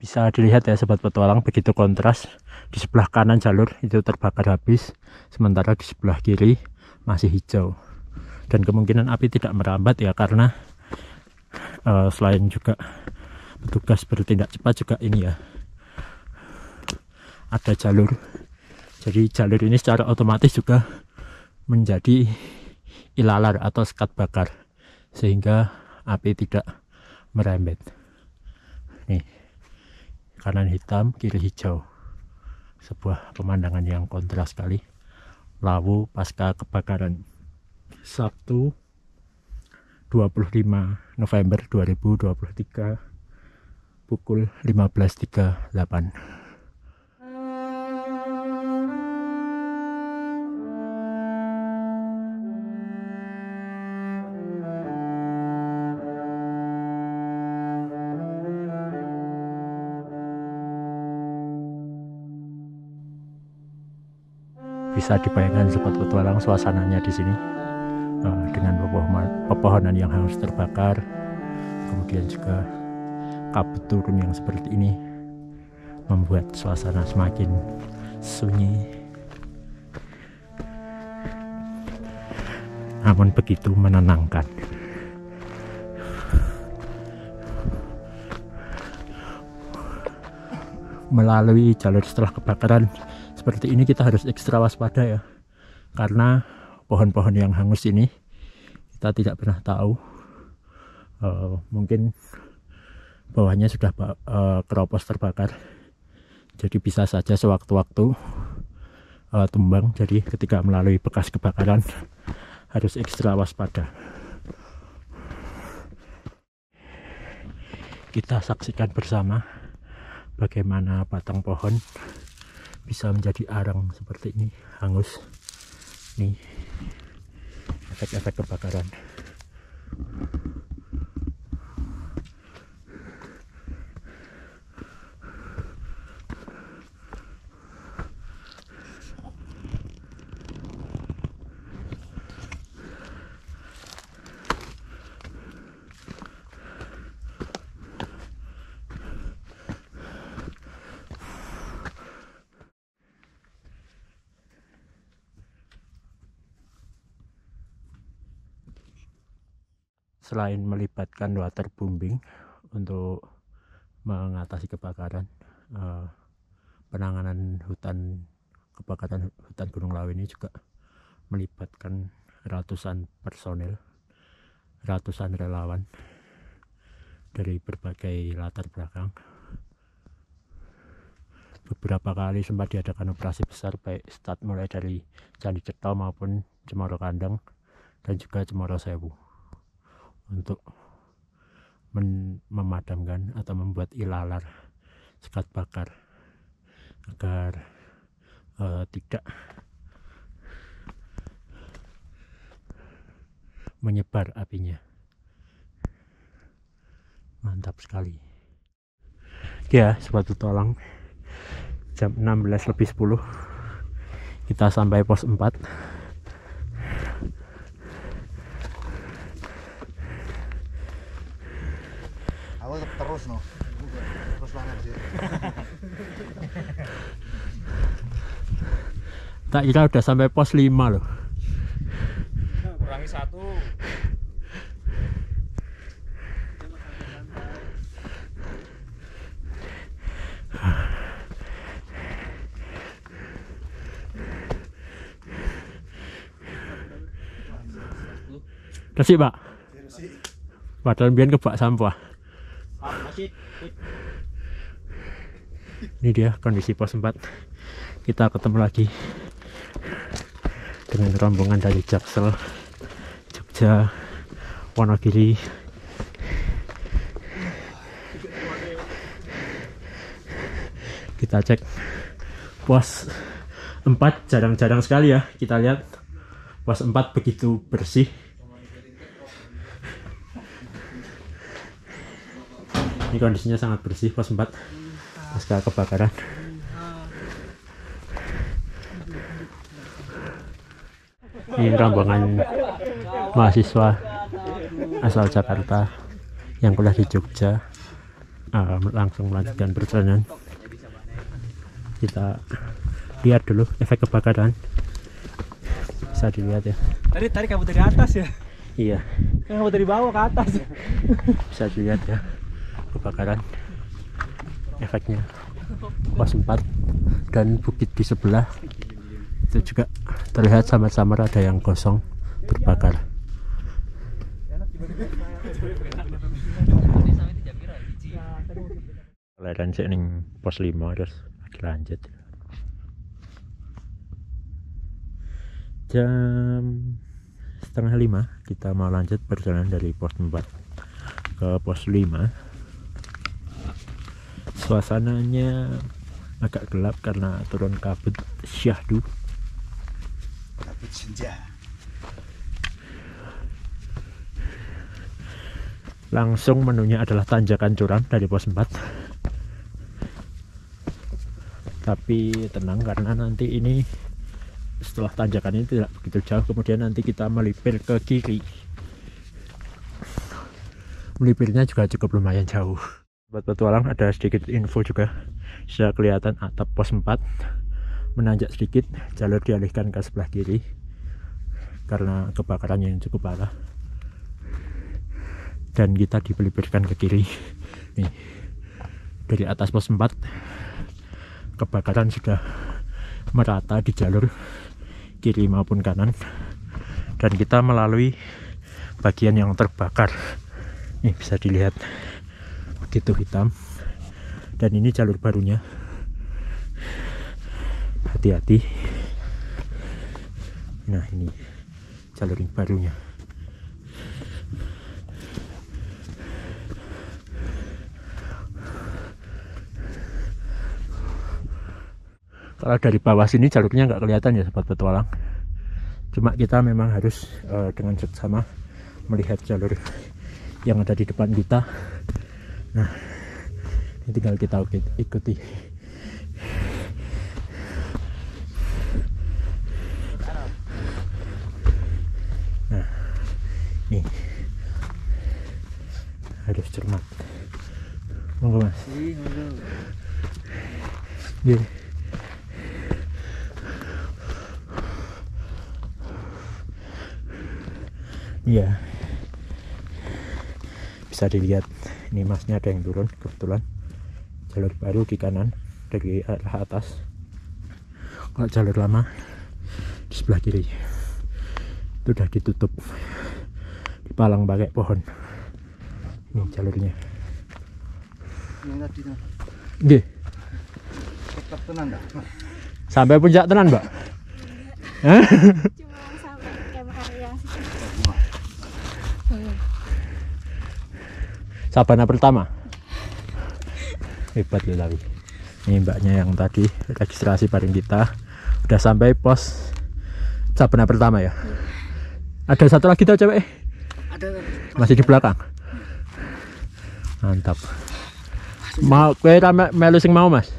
Bisa dilihat ya sobat petualang, begitu kontras. Di sebelah kanan jalur itu terbakar habis, sementara di sebelah kiri masih hijau. Dan kemungkinan api tidak merambat ya, karena selain juga petugas bertindak cepat, juga ini ya, ada jalur. Jadi jalur ini secara otomatis juga menjadi ilalar atau sekat bakar, sehingga api tidak merembet. Nih, kanan hitam, kiri hijau. Sebuah pemandangan yang kontras sekali. Lawu pasca kebakaran Sabtu 25 November 2023 pukul 15.38. Bisa dibayangkan sobat petualang suasananya di sini, dengan pepohonan yang hangus terbakar, kemudian juga kabut turun yang seperti ini, membuat suasana semakin sunyi, namun begitu menenangkan. Melalui jalur setelah kebakaran seperti ini kita harus ekstra waspada ya, karena pohon-pohon yang hangus ini kita tidak pernah tahu, mungkin bawahnya sudah keropos terbakar, jadi bisa saja sewaktu-waktu tumbang. Jadi ketika melalui bekas kebakaran harus ekstra waspada. Kita saksikan bersama bagaimana batang pohon bisa menjadi arang seperti ini, hangus. Nih, efek-efek kebakaran. Selain melibatkan waterbombing untuk mengatasi kebakaran, penanganan kebakaran hutan Gunung Lawu ini juga melibatkan ratusan personel, ratusan relawan dari berbagai latar belakang. Beberapa kali sempat diadakan operasi besar, baik mulai dari Candi Ceto maupun Cemoro Kandang dan juga Cemoro Sewu, untuk memadamkan atau membuat ilalar sekat bakar agar tidak menyebar apinya. Mantap sekali ya sobat petualang. Jam 16:10 kita sampai pos 4. Terus no, terus banget sih. Tak kira udah sampai pos 5 loh. Kurangi 1. Resik pak, padahal biar kebak sampah. Ini dia kondisi pos 4. Kita ketemu lagi dengan rombongan dari Jaksel, Jogja, Wonogiri. Kita cek pos 4, jarang-jarang sekali ya kita lihat pos 4 begitu bersih. Ini kondisinya sangat bersih pos 4 pasca kebakaran. Ini rombongan mahasiswa asal Jakarta yang kuliah di Jogja. langsung melanjutkan perjalanan. Kita lihat dulu efek kebakaran. Bisa dilihat ya. Tadi kamu dari atas ya? Iya, Kamu dari bawah ke atas. bisa dilihat ya kebakaran efeknya. Pos 4 dan bukit di sebelah itu juga terlihat samar-samar ada yang kosong terbakar. Kelahiran sih ning pos 5 terus lanjut. Jam 4:30 kita mau lanjut perjalanan dari pos 4 ke pos 5. Suasananya agak gelap karena turun kabut syahdu. Kabut senja. Langsung menunya adalah tanjakan curam dari pos 4. Tapi tenang karena nanti ini setelah tanjakan ini tidak begitu jauh, kemudian nanti kita melipir ke kiri. Melipirnya juga cukup lumayan jauh. Buat petualang ada sedikit info juga, bisa kelihatan atap pos 4 menanjak sedikit, jalur dialihkan ke sebelah kiri karena kebakaran yang cukup parah, dan kita dipelipirkan ke kiri. Nih, dari atas pos 4 kebakaran sudah merata di jalur kiri maupun kanan, dan kita melalui bagian yang terbakar. Nih bisa dilihat begitu hitam, dan ini jalur barunya. Hati-hati. Nah ini jalur barunya. Kalau dari bawah sini jalurnya nggak kelihatan ya sobat petualang, cuma kita memang harus dengan seksama melihat jalur yang ada di depan kita. Nah ini tinggal kita ikuti. Nah nih harus cermat. Monggo mas. Iya. Iya, bisa dilihat ini masnya ada yang turun kebetulan. Jalur baru di kanan dari arah atas. Kalau jalur lama di sebelah kiri itu udah ditutup, dipalang pakai pohon. Ini jalurnya. Yang tadi tuh. Nggih. Tetap tenan dah. Sampai puncak tenan, Mbak? Cuma sampai camp area sih. Sabana pertama. Hebat ya tapi. Ini mbaknya yang tadi registrasi bareng kita udah sampai pos Sabana pertama ya. Ada satu lagi tuh cewek. Ada Masih di belakang. Mantap. Mau kowe ra melu sing mau, Mas?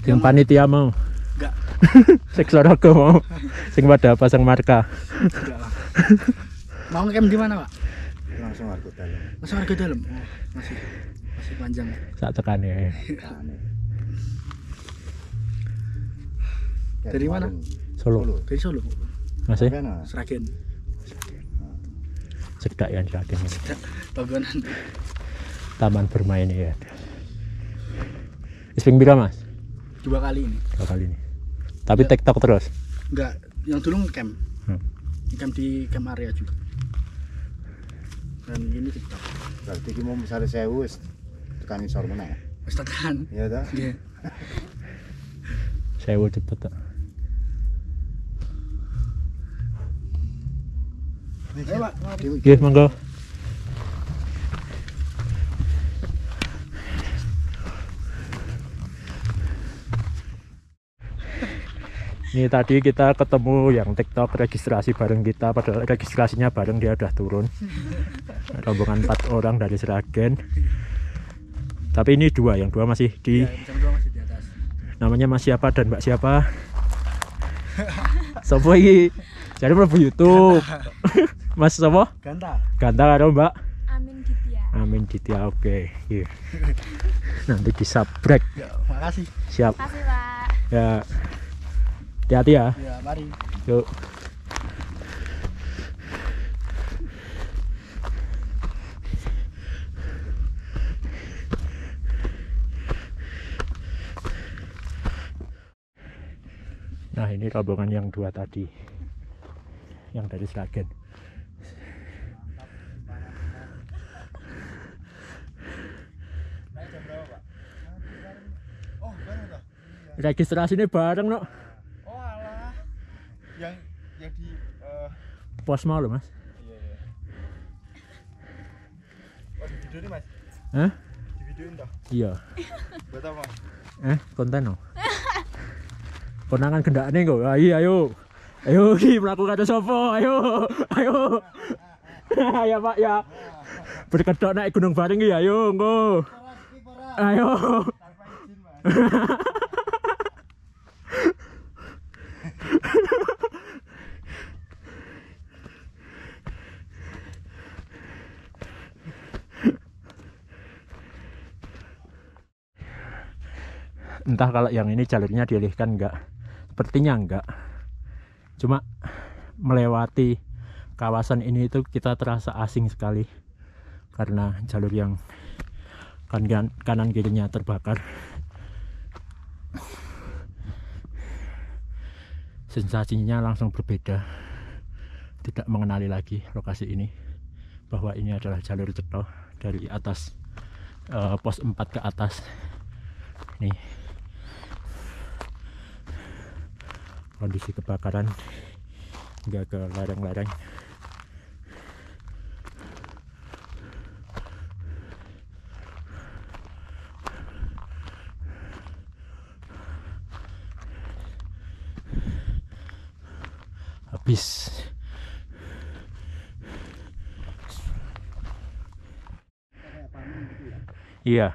Sing panitia mau. enggak. Sing Sorogo mau. Sing pada pasang marka. Enggak lah. Mau ngecamp di mana, Pak? Langsung warga dalam. Langsung warga dalam. Oh, masih panjang. Sak tekane. Dari mana? Solo. Dari Solo. Masih? Sragen. Sedak yang Sragen. Bagonan. Taman bermain ya. Wis ping pira, Mas? 2 kali ini. 2 kali ini. Tapi TikTok terus. Enggak, yang dulu ngecamp. Hmm. Ngecamp di camp area juga. Dan ini TikTok. Berarti kita mau misalnya saya wis tekan isor mana ya? Wis tekan. Iya dah. Iya. Sewu cepet tak. Ayo, Pak. Oke, monggo. Ini tadi kita ketemu yang TikTok registrasi bareng kita, padahal registrasinya bareng dia udah turun. Rombongan 4 orang dari Sragen. Tapi ini 2, yang 2 masih di Ya, yang 2 masih di atas. namanya Mas siapa dan Mbak siapa? Sopo iki? Jadi mlebu YouTube. Mas sopo? Ganta. Ganta karo Mbak Amin Gitya. Amin Ditya, oke. Iya. Nanti disabrek. Ya, makasih. Siap. Makasih Pak. Ya. Hati-hati ya. Ya, mari. Yuk. Nah, ini rombongan yang 2 tadi. Yang dari Sragen. Oh, bareng toh? Registrasinya bareng, no. Oh, alah. Yang di Pos mau loh, Mas. iya. Oh, di video ini, Mas. Hah? Di videoin toh. Iya. Buat apa? Konten no. Konangan gendakne kok. Ayo. Ayo ki melakukan sopo. Ayo. Ya Pak ya. Berkedok naik gunung bareng ki ayo engko. Ayo. Entah kalau yang ini jalurnya dialihkan enggak. Sepertinya enggak. Cuma melewati kawasan ini itu kita terasa asing sekali. Karena jalur yang kanan kirinya terbakar. Sensasinya langsung berbeda. Tidak mengenali lagi lokasi ini. Bahwa ini adalah jalur Cetho dari atas pos 4 ke atas. Nih. Kondisi kebakaran hingga ke lereng-lereng. Habis. Iya.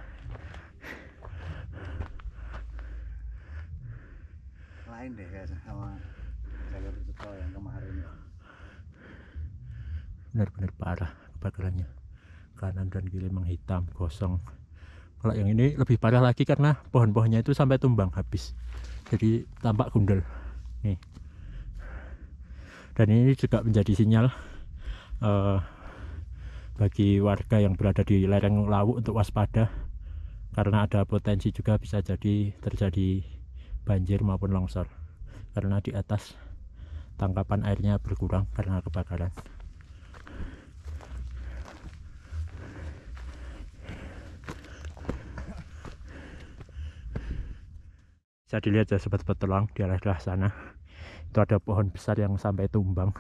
Lain deh ya sama jalur Cetho yang kemarin ya. Benar-benar parah kebakarannya. Kanan dan kiri menghitam, gosong. Kalau yang ini lebih parah lagi karena pohon-pohonnya itu sampai tumbang habis. Jadi tampak gundul. Nih. Dan ini juga menjadi sinyal bagi warga yang berada di lereng Lawu untuk waspada. Karena ada potensi juga bisa jadi terjadi banjir maupun longsor. Karena di atas tangkapan airnya berkurang karena kebakaran. Bisa dilihat ya sobat petualang di arah sana itu ada pohon besar yang sampai tumbang.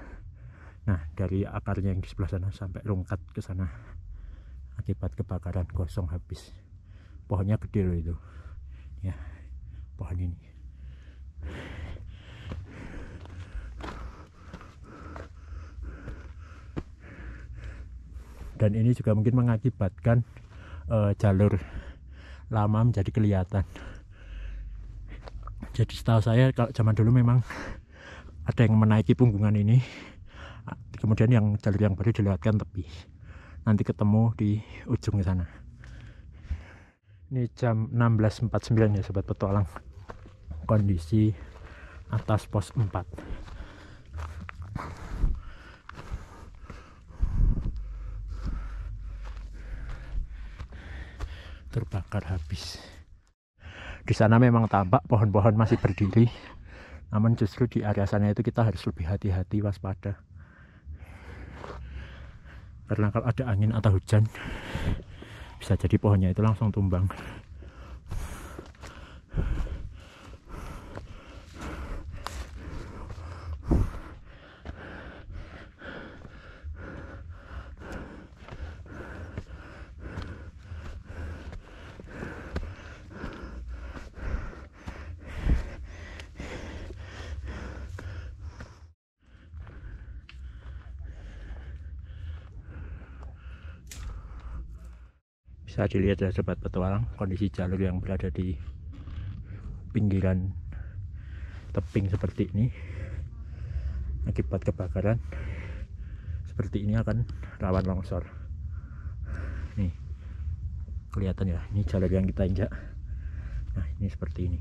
Nah dari akarnya yang di sebelah sana sampai rungkat ke sana akibat kebakaran, gosong habis. Pohonnya gede loh itu ya, pohon ini. Dan ini juga mungkin mengakibatkan jalur lama menjadi kelihatan. Jadi setahu saya kalau zaman dulu memang ada yang menaiki punggungan ini, kemudian yang jalur yang baru dilewatkan tepi, nanti ketemu di ujung sana. Ini jam 16.49 ya sobat petualang. Kondisi atas pos 4 terbakar habis. Di sana memang tampak pohon-pohon masih berdiri, namun justru di area sana itu kita harus lebih hati-hati, waspada. Karena kalau ada angin atau hujan bisa jadi pohonnya itu langsung tumbang. Bisa dilihat ya sobat petualang kondisi jalur yang berada di pinggiran tebing seperti ini akibat kebakaran seperti ini akan rawan longsor. Nih kelihatan ya, ini jalur yang kita injak. Nah ini seperti ini.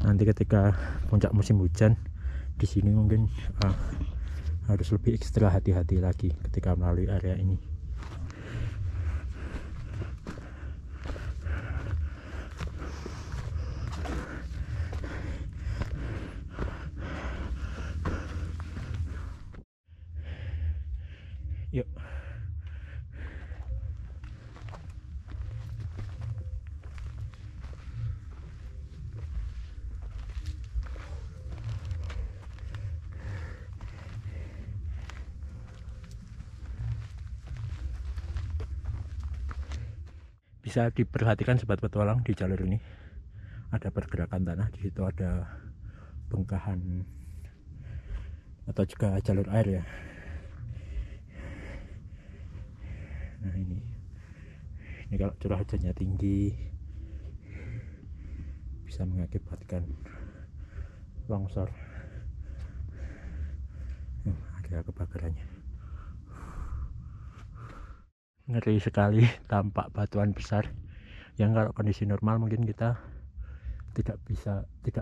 Nanti ketika puncak musim hujan di sini mungkin harus lebih ekstra hati-hati lagi ketika melalui area ini. Yuk. Bisa diperhatikan sobat petualang, di jalur ini ada pergerakan tanah, di situ ada bongkahan atau juga jalur air ya. Nah ini kalau curah hujannya tinggi bisa mengakibatkan longsor. Ada kebakarannya. Ngeri sekali, tampak batuan besar yang kalau kondisi normal mungkin kita tidak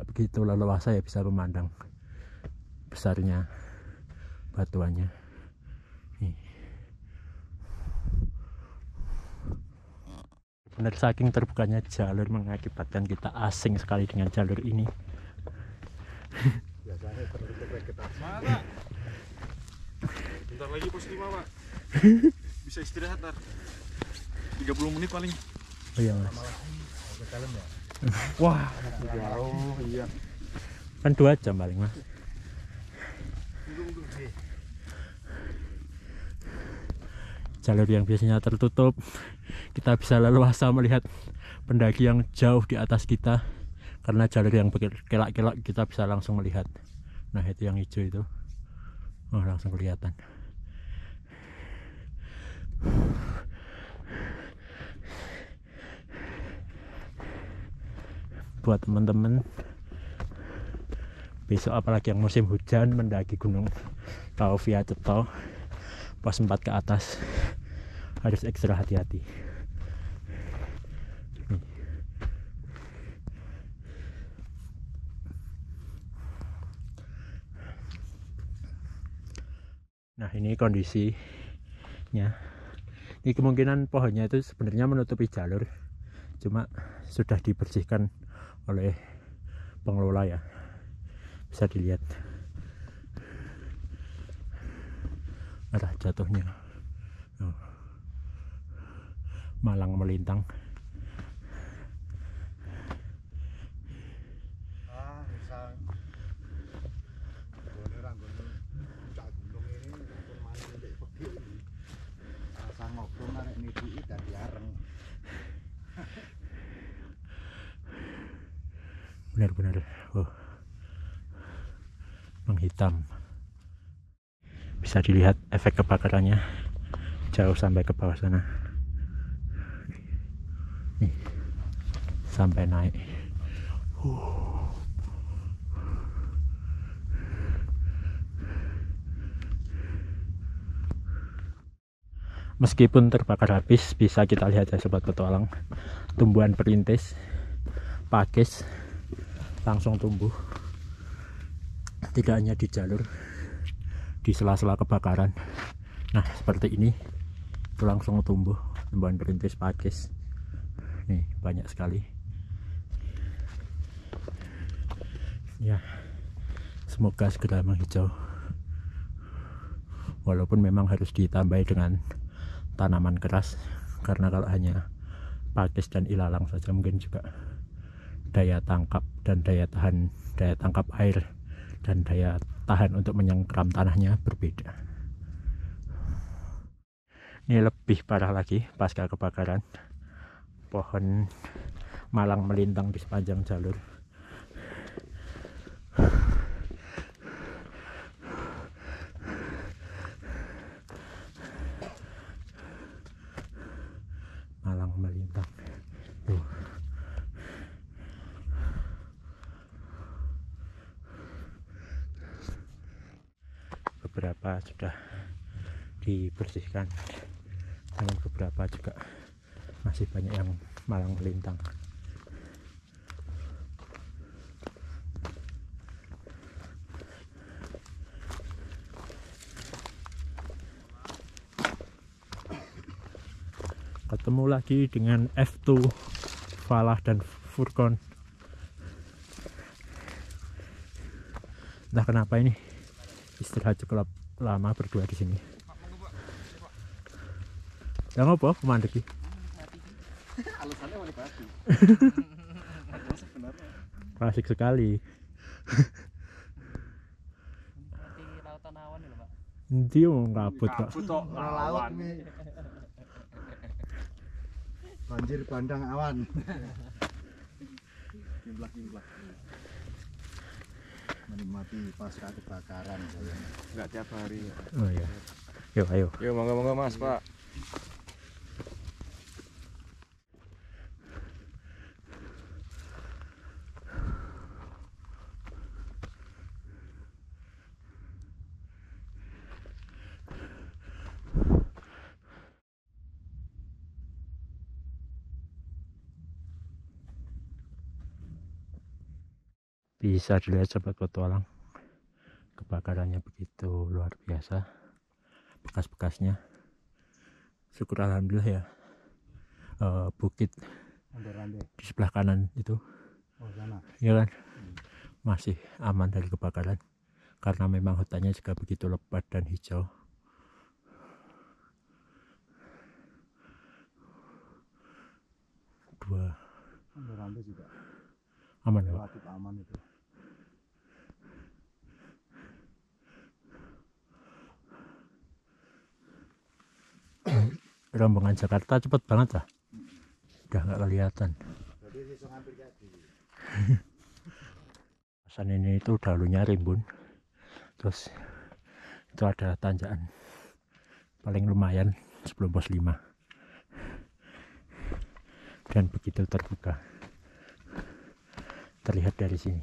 begitu leluasa ya bisa memandang besarnya batuannya. Nih. Benar, saking terbukanya jalur mengakibatkan kita asing sekali dengan jalur ini. Biasanya tertutup vegetasi. Pak. Bentar lagi pos 5, Pak. Bisa istirahat ntar 30 menit paling. Oh iya mas. Ke dalam ya. Wah, jauh. Iya. Kan 2 jam paling mas. Jalur yang biasanya tertutup, kita bisa leluasa melihat pendaki yang jauh di atas kita. Karena jalur yang berkelak-kelak kita bisa langsung melihat. Nah itu yang hijau itu, oh langsung kelihatan. Buat teman-teman besok apalagi yang musim hujan mendaki Gunung Taufiah Ceto pos 4 ke atas harus ekstra hati-hati. Nah ini kondisinya. Ini kemungkinan pohonnya itu sebenarnya menutupi jalur, cuma sudah dibersihkan oleh pengelola ya, bisa dilihat arah jatuhnya. Malang melintang. Bisa gunung ini pun malam ndek pegi. Rasa ngobrol arek niki dadi areng. Benar-benar menghitam. Bisa dilihat efek kebakarannya jauh sampai ke bawah sana. Nih, sampai naik. Meskipun terbakar habis, bisa kita lihat ya sobat petualang, tumbuhan perintis, pakis langsung tumbuh. Tidak hanya di jalur, di sela-sela kebakaran. Nah seperti ini, itu langsung tumbuh tumbuhan perintis pakis. Nih banyak sekali. Ya, semoga segera menghijau. Walaupun memang harus ditambahi dengan tanaman keras, karena kalau hanya pakis dan ilalang saja mungkin juga daya tangkap dan daya tangkap air dan daya tahan untuk menyengkeram tanahnya berbeda. Ini lebih parah lagi pasca kebakaran, pohon malang melintang di sepanjang jalur. Malang melintang. Beberapa sudah dibersihkan. dengan beberapa juga masih banyak yang malang melintang. Ketemu lagi dengan F2, Falah dan Furkon. Entah kenapa ini istirahat cukup lama berdua di sini. Yang apa? Kemandek. Alasannya wali batu. Sebenarnya. Klasik sekali. Seperti lautan awan ya, Pak. Dia mau ngabut kok. Butok laut awan. nih. Banjir bandang awan. Gimplak. Menikmati pasca kebakaran saya. Enggak tiap hari. Oh iya. Yuk ayo. Yuk monggo Mas, Pak. Bisa dilihat sobat petualang, kebakarannya begitu luar biasa, bekas-bekasnya. Syukur alhamdulillah ya, bukit di sebelah kanan itu, ya kan, masih aman dari kebakaran karena memang hutannya juga begitu lebat dan hijau. Dua juga aman ya, Pak? relatif aman itu. Rombongan Jakarta cepet banget lah, udah nggak kelihatan. Jadi bisa ngambil kayak gini. Kawasan ini itu dahulunya rimbun, terus itu ada tanjakan paling lumayan sebelum pos 5 dan begitu terbuka, terlihat dari sini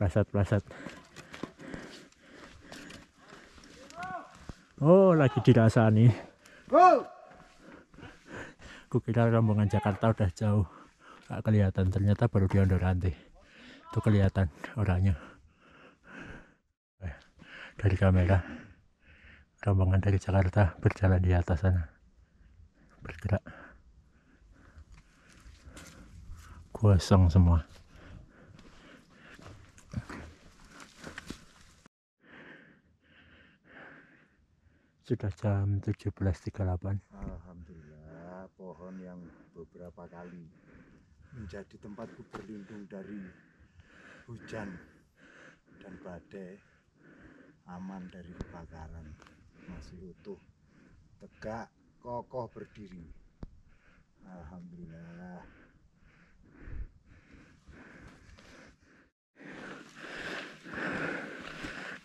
plasat-plasat. Oh, lagi dirasani. Kukira rombongan Jakarta udah jauh, gak kelihatan, ternyata baru di Ondorante itu kelihatan orangnya. Dari kamera rombongan dari Jakarta berjalan di atas sana, bergerak kosong semua. Sudah jam 17.38. Alhamdulillah, pohon yang beberapa kali menjadi tempatku berlindung dari hujan dan badai aman dari kebakaran, masih utuh, tegak, kokoh berdiri. Alhamdulillah.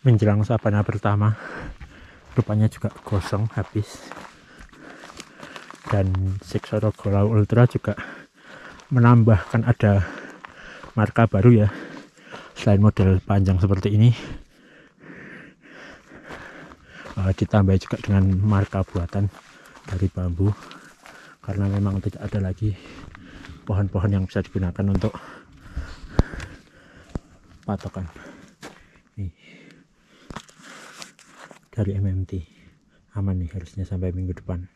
Menjelang sabana pertama, rupanya juga kosong habis. Dan Siksoro Golau Ultra juga menambahkan ada marka baru ya, selain model panjang seperti ini, ditambah juga dengan marka buatan dari bambu, karena memang tidak ada lagi pohon-pohon yang bisa digunakan untuk patokan. Nih, dari MMT aman nih, harusnya sampai minggu depan.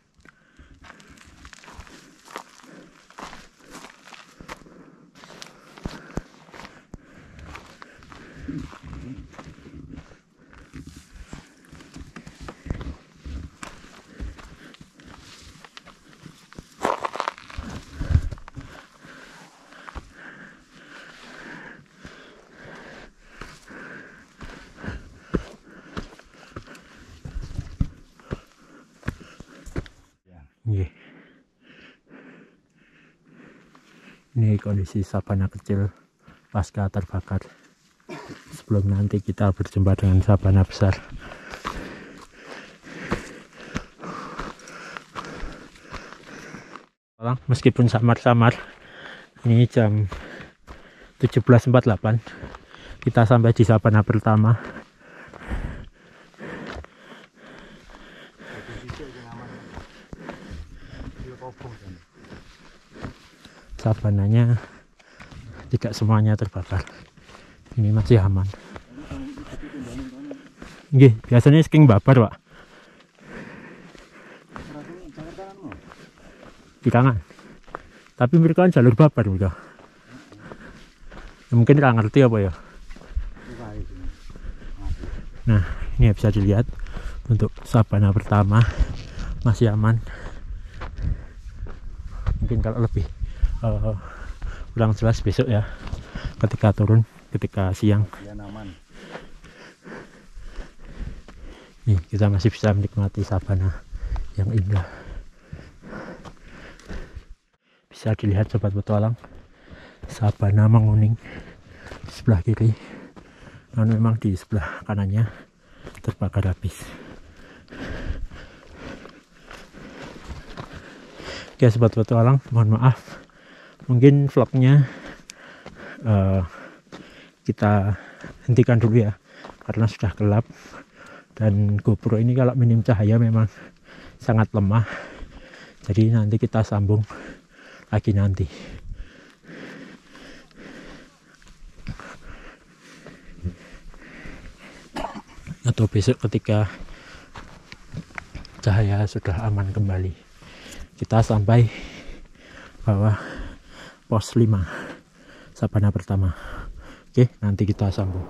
Ini kondisi sabana kecil pasca terbakar, sebelum nanti kita berjumpa dengan sabana besar. Meskipun samar-samar, ini jam 17.48, kita sampai di sabana pertama. Sabananya tidak semuanya terbakar, ini masih aman. Nggih, biasanya saking babar, Pak. Di kanan. Tapi mereka kan jalur babar mereka. Ya, mungkin nggak ngerti apa ya. Nah, ini bisa dilihat untuk sabana pertama masih aman. Mungkin kalau lebih kurang jelas besok ya, ketika turun, ketika siang. Nih, kita masih bisa menikmati sabana yang indah. Bisa dilihat sobat petualang, sabana menguning di sebelah kiri, dan memang di sebelah kanannya terbakar habis. Oke sobat petualang, mohon maaf, mungkin vlognya kita hentikan dulu ya, karena sudah gelap. Dan GoPro ini kalau minim cahaya memang sangat lemah. Jadi nanti kita sambung lagi nanti. Atau besok ketika cahaya sudah aman kembali. Kita sampai bawah pos 5 sabana pertama. Oke, nanti kita sambung.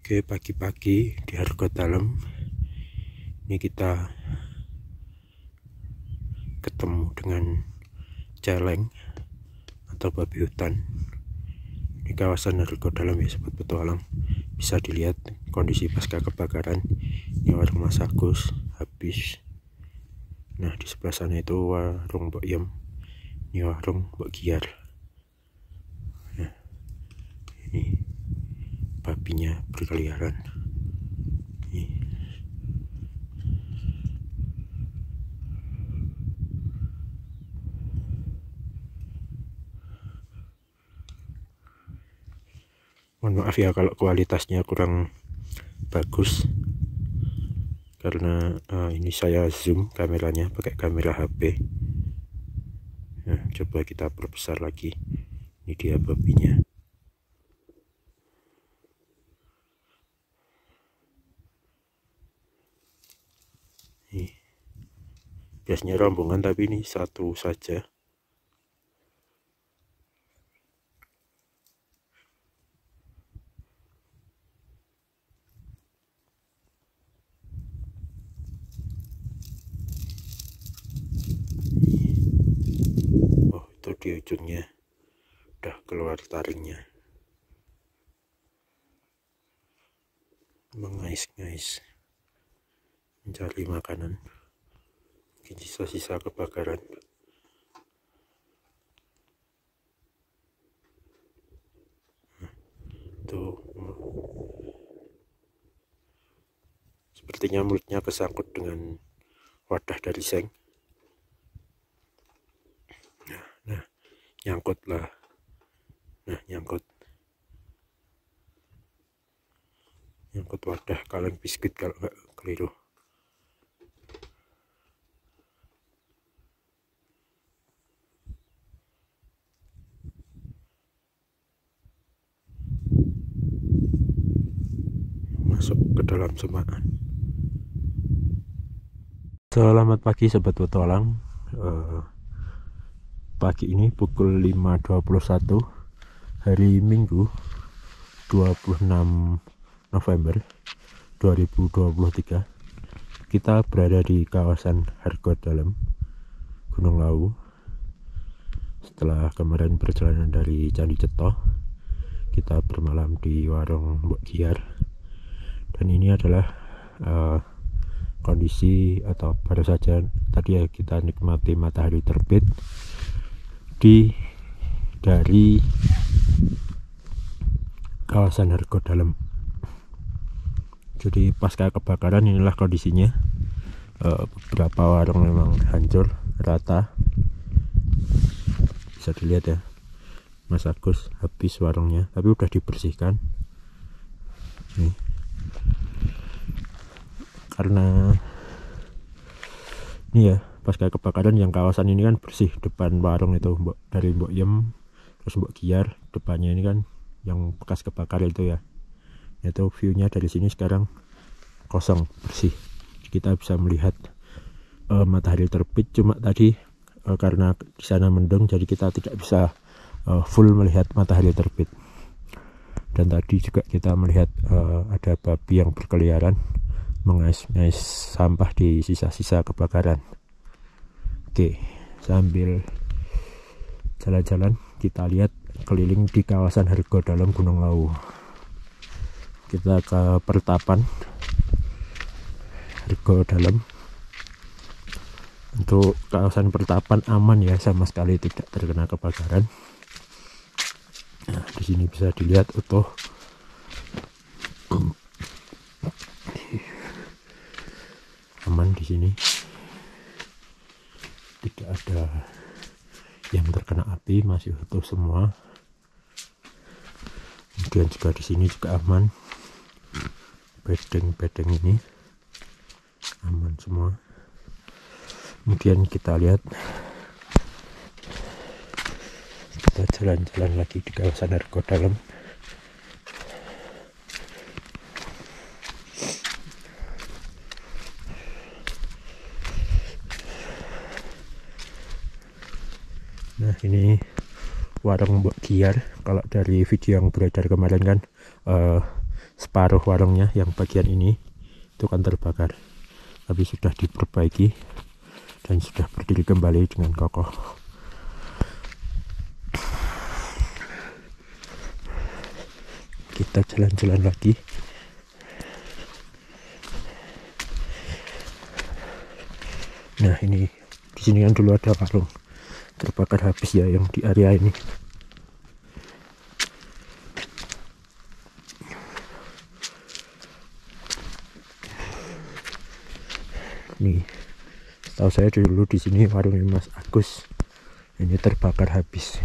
Oke, pagi-pagi di Hargodalam ini kita ketemu dengan celeng atau babi hutan di kawasan Hargodalam ya sobat petualang. Bisa dilihat kondisi pasca kebakaran. Ini warung Mas Agus habis. Nah, di sebelah sana itu warung Mbok Yem, ini warung Mbok Giar. Nah, ini babinya berkeliaran. Mohon maaf ya kalau kualitasnya kurang bagus, karena ini saya zoom kameranya pakai kamera HP. Nah, coba kita perbesar lagi. Ini dia babinya. Biasanya rombongan, tapi ini satu saja. Oh, itu di ujungnya udah keluar taringnya, mengais-ngais mencari makanan. Mungkin sisa-sisa kebakaran. Tuh, sepertinya mulutnya kesangkut dengan wadah dari seng. Nah, nyangkut lah. Nah, nyangkut wadah kaleng biskuit kalau nggak keliru. Masuk ke dalam semaan. Selamat pagi sobat petualang. Pagi ini pukul 5.21 hari Minggu 26 November 2023. Kita berada di kawasan Hargodalam, Gunung Lawu. Setelah kemarin perjalanan dari Candi Ceto, kita bermalam di warung Mbok Giar. Dan ini adalah kondisi atau baru saja tadi ya kita nikmati matahari terbit dari kawasan Hargo Dalem. Jadi pasca kebakaran inilah kondisinya. Beberapa warung memang hancur rata, bisa dilihat ya. Mas Agus habis warungnya, tapi udah dibersihkan nih. Karena ini ya, pasca kebakaran yang kawasan ini kan bersih. Depan warung itu dari Mbok Yem, terus Mbok Giar, depannya ini kan yang bekas kebakar itu ya. Itu viewnya dari sini sekarang kosong, bersih. Kita bisa melihat matahari terbit. Cuma tadi karena di sana mendung, jadi kita tidak bisa full melihat matahari terbit. Dan tadi juga kita melihat ada babi yang berkeliaran mengais-ngais sampah di sisa-sisa kebakaran. Oke, sambil jalan-jalan kita lihat keliling di kawasan Hargo Dalem Gunung Lawu. Kita ke pertapan Hargo Dalem. Untuk kawasan pertapan aman ya, sama sekali tidak terkena kebakaran. Nah, di sini bisa dilihat utuh. Aman di sini. Tidak ada yang terkena api, masih utuh semua. Kemudian juga di sini juga aman. Bedeng-bedeng ini aman semua. Kemudian kita lihat, kita jalan-jalan lagi di kawasan Hargo Dalem. Nah, ini warung Mbok Giar. Kalau dari video yang beredar kemarin kan separuh warungnya yang bagian ini itu kan terbakar, tapi sudah diperbaiki dan sudah berdiri kembali dengan kokoh. Kita jalan-jalan lagi. Nah, ini di sini kan dulu ada warung terbakar habis ya, yang di area ini. Nih, tahu saya dulu di sini warungnya Mas Agus, ini terbakar habis.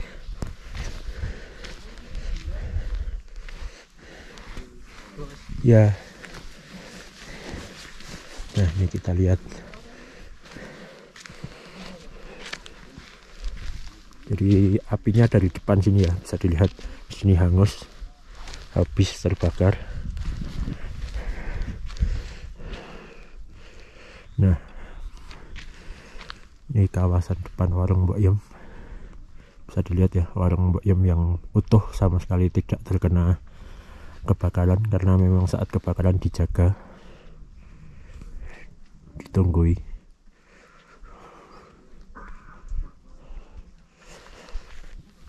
Ya. Nah, ini kita lihat. Jadi apinya dari depan sini ya, bisa dilihat di sini hangus, habis terbakar. Nah, ini kawasan depan warung Mbok Yem. Bisa dilihat ya, warung Mbok Yem yang utuh, sama sekali tidak terkena kebakaran, karena memang saat kebakaran dijaga, ditunggui.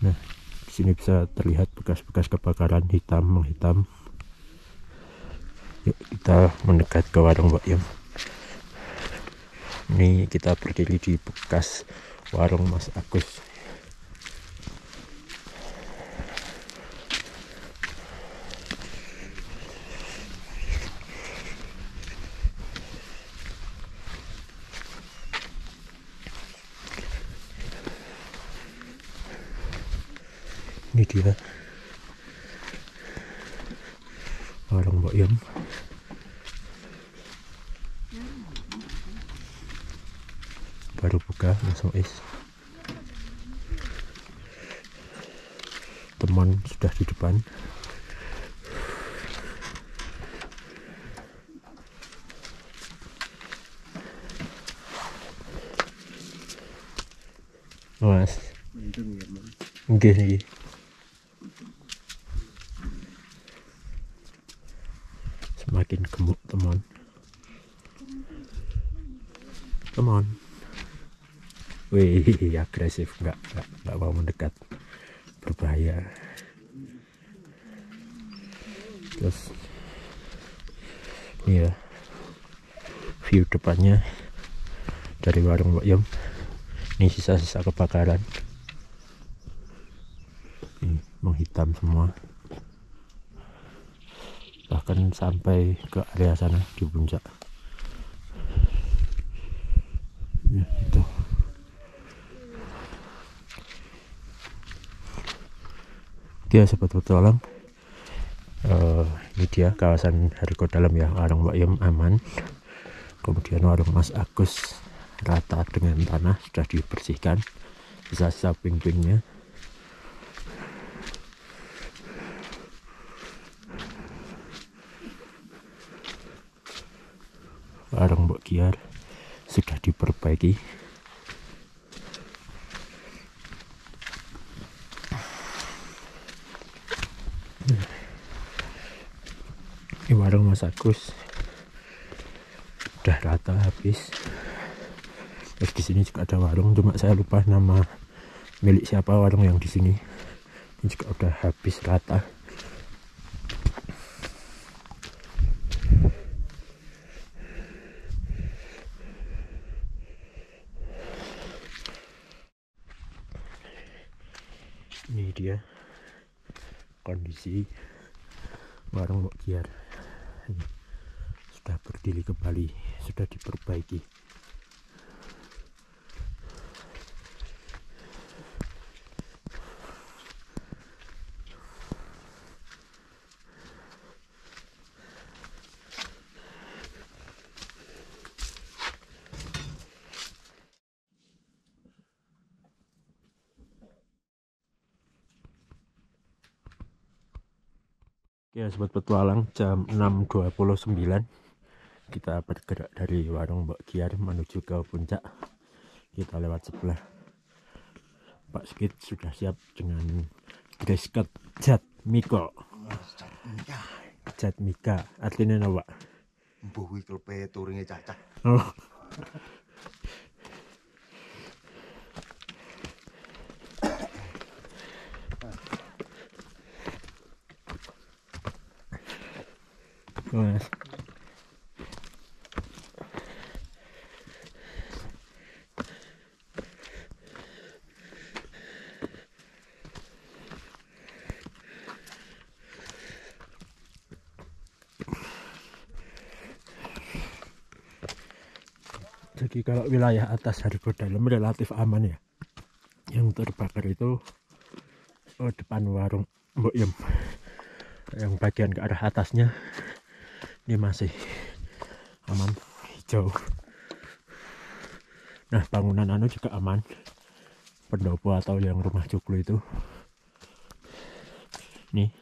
Nah, di sini bisa terlihat bekas-bekas kebakaran hitam menghitam. Yuk kita mendekat ke warung Mbok Yem. Ini kita berdiri di bekas warung Mas Agus. Ini dia warung Mbok Yem. Baru buka, langsung is. Teman sudah di depan. Mas, nggih niki. Semakin gemuk teman. Teman. Wih, agresif, nggak mau mendekat, berbahaya. Terus ini ya view depannya dari warung Mbok Yem. Ini sisa-sisa kebakaran, ini menghitam semua. akan sampai ke area sana di puncak. Ya, itu. Dia sobat petualang, ini dia kawasan Hariko Dalam ya. Warung Mbak Yem aman, kemudian warung Mas Agus rata dengan tanah, sudah dibersihkan, sisa-sisa puing-puingnya. Warung Mbok Giar sudah diperbaiki. Ini warung Mas Agus udah rata habis. Terus di sini juga ada warung, cuma saya lupa nama milik siapa warung yang di sini. Ini juga udah habis rata. Ini dia kondisi warung Mbok Giar. Ini sudah berdiri kembali, sudah diperbaiki. Ya sobat petualang, jam 6.29 kita bergerak dari warung Mbok Giar menuju ke puncak. Kita lewat sebelah. Pak Skit sudah siap dengan dress code Jatmiko. Jatmika artinya apa? Mbuh kuwi klepe turinge cacah. Oh. Mas. Jadi kalau wilayah atas Hariko Dalam relatif aman ya. Yang terbakar itu depan warung Mbok Yem. Yang bagian ke arah atasnya ini masih aman, hijau. Nah, bangunan anu juga aman, pendopo atau yang rumah joglo itu. Nih.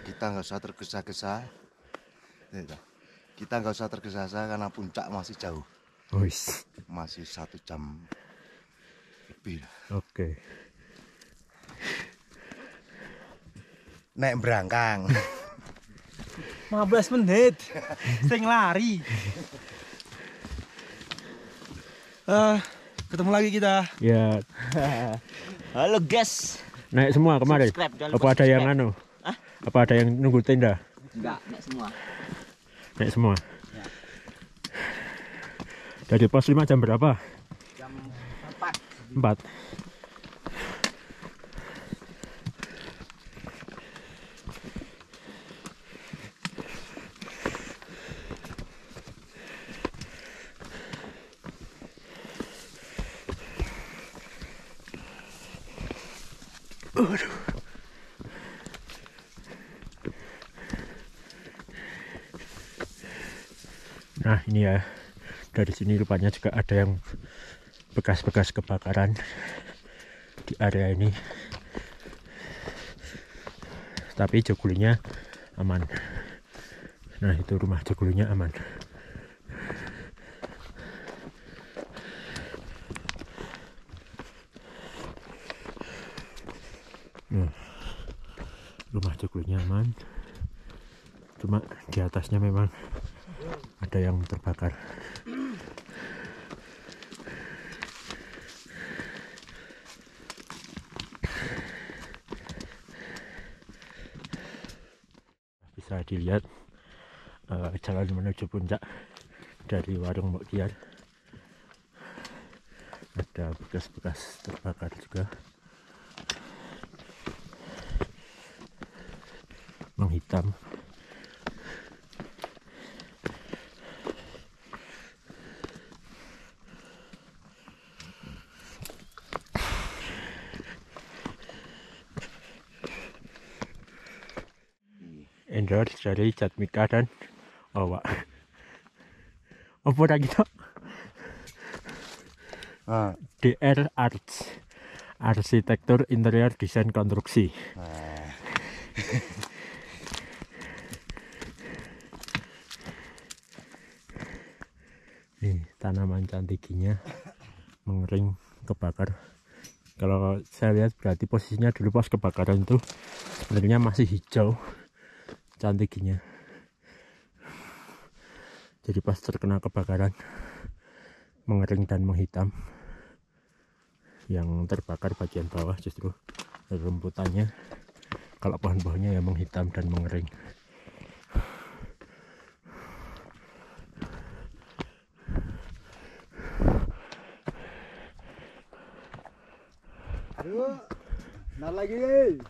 Kita nggak usah tergesa-gesa. Kita nggak usah tergesa-gesa karena puncak masih jauh. Wis. Masih 1 jam lebih. Oke. Nek berangkang 15 menit. Sing lari. Ketemu lagi kita. Ya, Halo guys. naik semua kemarin. Subscribe, jangan lupa Apa ada yang subscribe. anu? Apa ada yang nunggu tenda? Enggak, naik semua. Naik semua. Dari pos 5 jam berapa? Jam 4. 4. Nah ini ya, dari sini rupanya juga ada yang bekas-bekas kebakaran di area ini, tapi joglonya aman. Nah itu rumah joglonya aman. Nah, rumah joglonya aman, cuma di atasnya memang ada yang terbakar. Bisa dilihat jalan menuju puncak dari warung Mbok Giar. Ada bekas-bekas terbakar juga, menghitam. Endorse dari Jatmika dan Owa. Apa lagi toh? DR Arts, arsitektur interior desain konstruksi. Nih tanaman cantikinya mengering, kebakar. Kalau saya lihat berarti posisinya dulu pas kebakaran itu sebenarnya masih hijau cantikinya. Jadi pas terkena kebakaran mengering dan menghitam. Yang terbakar bagian bawah justru rumputannya. Kalau pohon-pohonnya ya menghitam dan mengering. Aduh, nah lagi.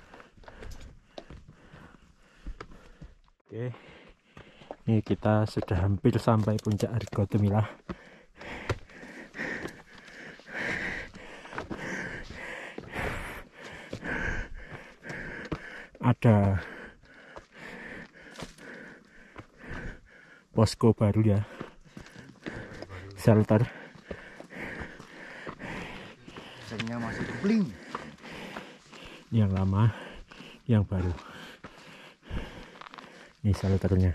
Oke, ini kita sudah hampir sampai puncak Argo Tumilah. Ada posko baru ya, shelter. Sengnya masih kupling. Yang lama, yang baru. Ini shelternya.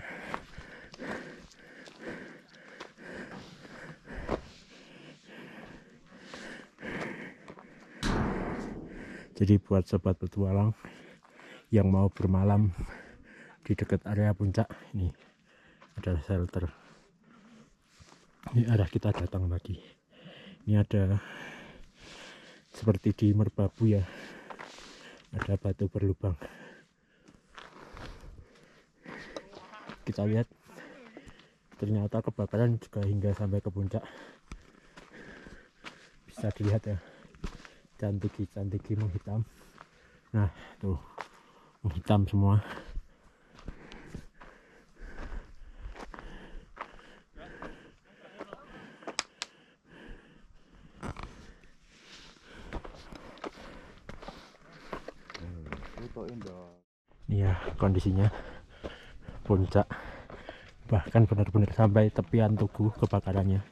Jadi buat sobat petualang yang mau bermalam di dekat area puncak, ini ada shelter. Ini arah kita datang tadi. Ini ada seperti di Merbabu ya, ada batu berlubang. Kita lihat ternyata kebakaran juga hingga sampai ke puncak. Bisa dilihat ya, cantiki menghitam. Nah tuh menghitam semua. Ini ya kondisinya puncak, bahkan benar-benar sampai tepian tugu kebakarannya.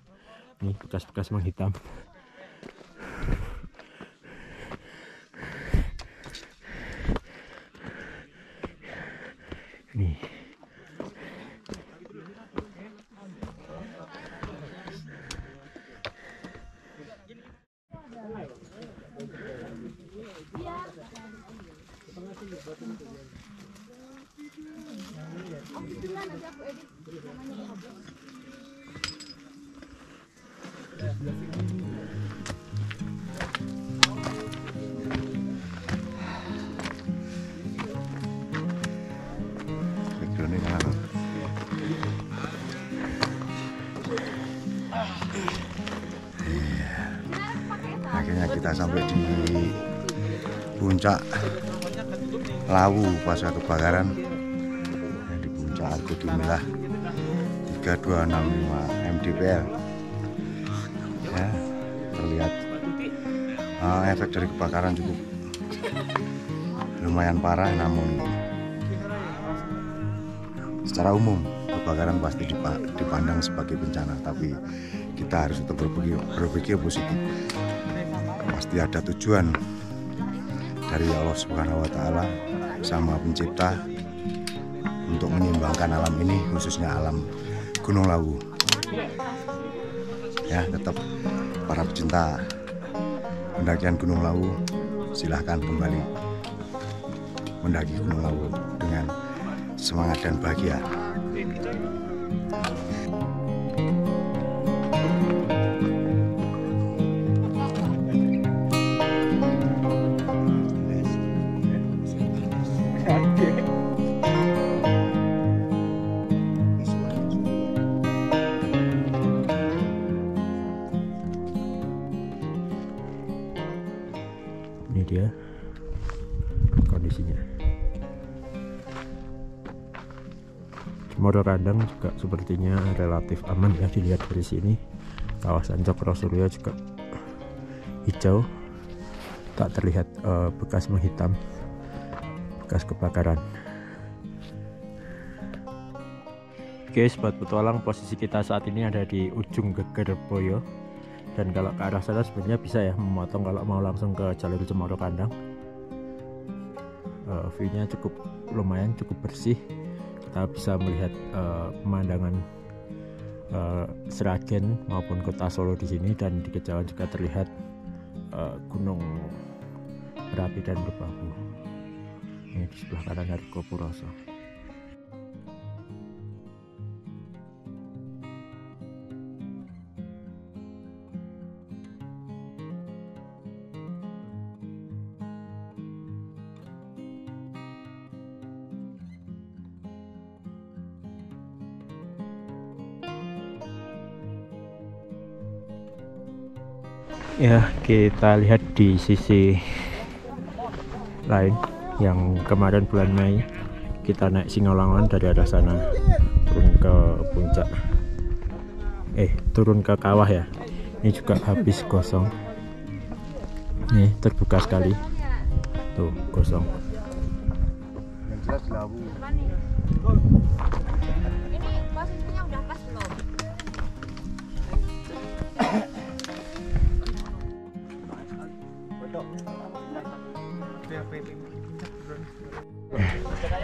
Ini bekas-bekas menghitam. Nih. Akhirnya kita sampai di puncak Lawu pasca kebakaran di puncak Argo Tumilah 3265 mdpl. Ya, terlihat efek dari kebakaran cukup lumayan parah, namun secara umum kebakaran pasti dipandang sebagai bencana, tapi kita harus tetap berpikir positif. Pasti ada tujuan dari Allah Subhanahu wa Ta'ala sama pencipta untuk menyeimbangkan alam ini, khususnya alam Gunung Lawu. Ya, tetap para pecinta pendakian Gunung Lawu silahkan kembali mendaki Gunung Lawu dengan semangat dan bahagia. dia kondisinya. Cemoro Kandang juga sepertinya relatif aman ya, dilihat dari sini. Kawasan Cokrosuryo juga hijau, tak terlihat bekas menghitam, bekas kebakaran. Oke, sobat petualang, posisi kita saat ini ada di ujung Gegerboyo, dan kalau ke arah sana sebenarnya bisa ya memotong kalau mau langsung ke jalur Cemoro Kandang. View-nya cukup lumayan, cukup bersih. Kita bisa melihat pemandangan Sragen maupun kota Solo di sini, dan di kejauhan juga terlihat Gunung Merapi dan Merbabu. Ini di sebelah kanan Hargopuroso. Ya, kita lihat di sisi lain yang kemarin bulan Mei kita naik Singolangon dari arah sana turun ke puncak, turun ke kawah ya. Ini juga habis gosong. Nih terbuka sekali, tuh gosong. Yang jelas labu. Ini posisinya udah pas belum?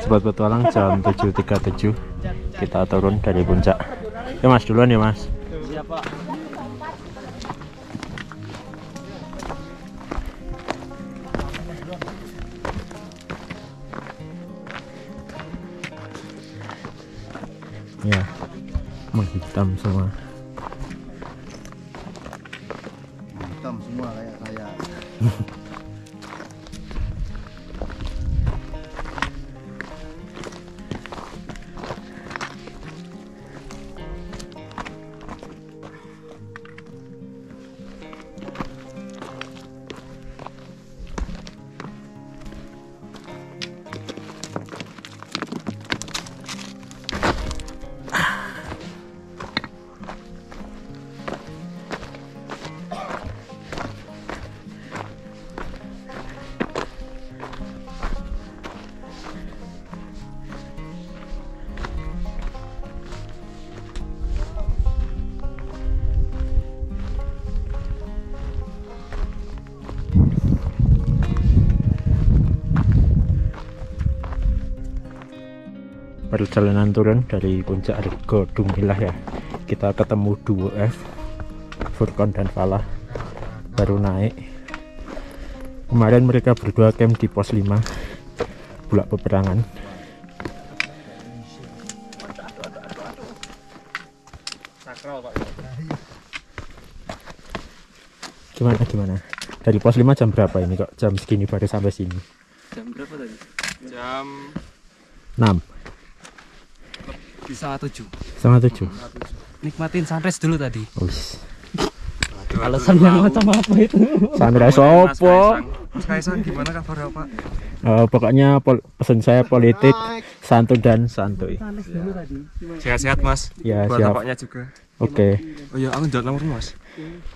Sobat petualang, jam 7.37 kita turun dari puncak. Ya Mas, duluan ya Mas. Siapa? Ya, menghitam semua. Hitam semua kayak saya. Perjalanan turun dari puncak Argodumilah ya, kita ketemu duo F, Furkon dan Falah, baru naik. Kemarin mereka berdua camp di pos 5 Bulak Peperangan. Sakral Pak. Gimana? Dari pos 5 jam berapa ini kok jam segini baru sampai sini? Jam berapa tadi? Jam 6. Bisa 7. Setengah 7. Nikmatin sunrise dulu tadi. Ush. Alasan yang macam apa itu? Sunrise opo? Mas Kaisang gimana kabar Pak? Pokoknya pesan saya politik, santun dan santuy. Sunrise dulu tadi. Sehat-sehat Mas. Ya, Buat siap. bapaknya juga. Oke. Oh iya, aku jawab nomor Mas.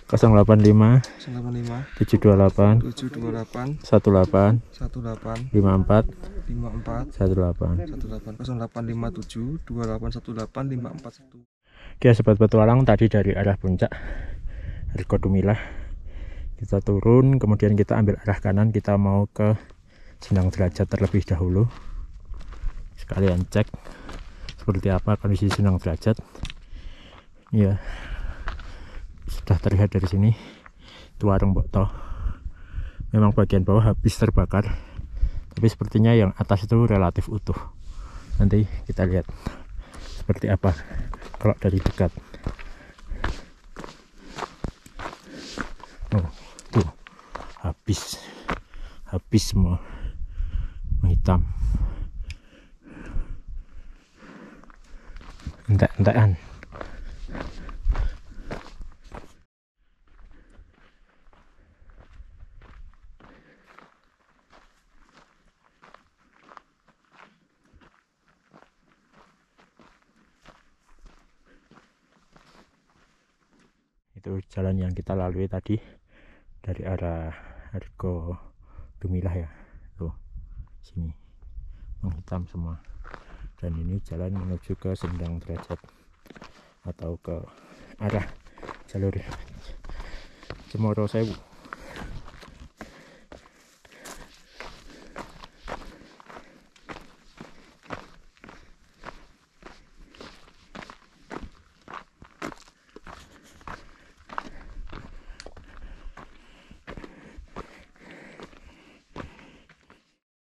085 085 728 728 18 18 54 54 18. 18 0857 2818 541. Oke sobat petualang, tadi dari arah puncak Argodumilah kita turun, kemudian kita ambil arah kanan, kita mau ke Jenang Derajat terlebih dahulu, sekalian cek seperti apa kondisi Jenang Derajat. Ya, sudah terlihat dari sini itu warung Mbok. Memang bagian bawah habis terbakar, tapi sepertinya yang atas itu relatif utuh. Nanti kita lihat seperti apa kalau dari dekat. Oh, tuh habis semua, hitam, entek-entekan. Itu jalan yang kita lalui tadi dari arah Argo Gumilah ya, tuh sini menghitam semua. Dan ini jalan menuju ke Sendang Derajat atau ke arah jalur Cemoro Sewu.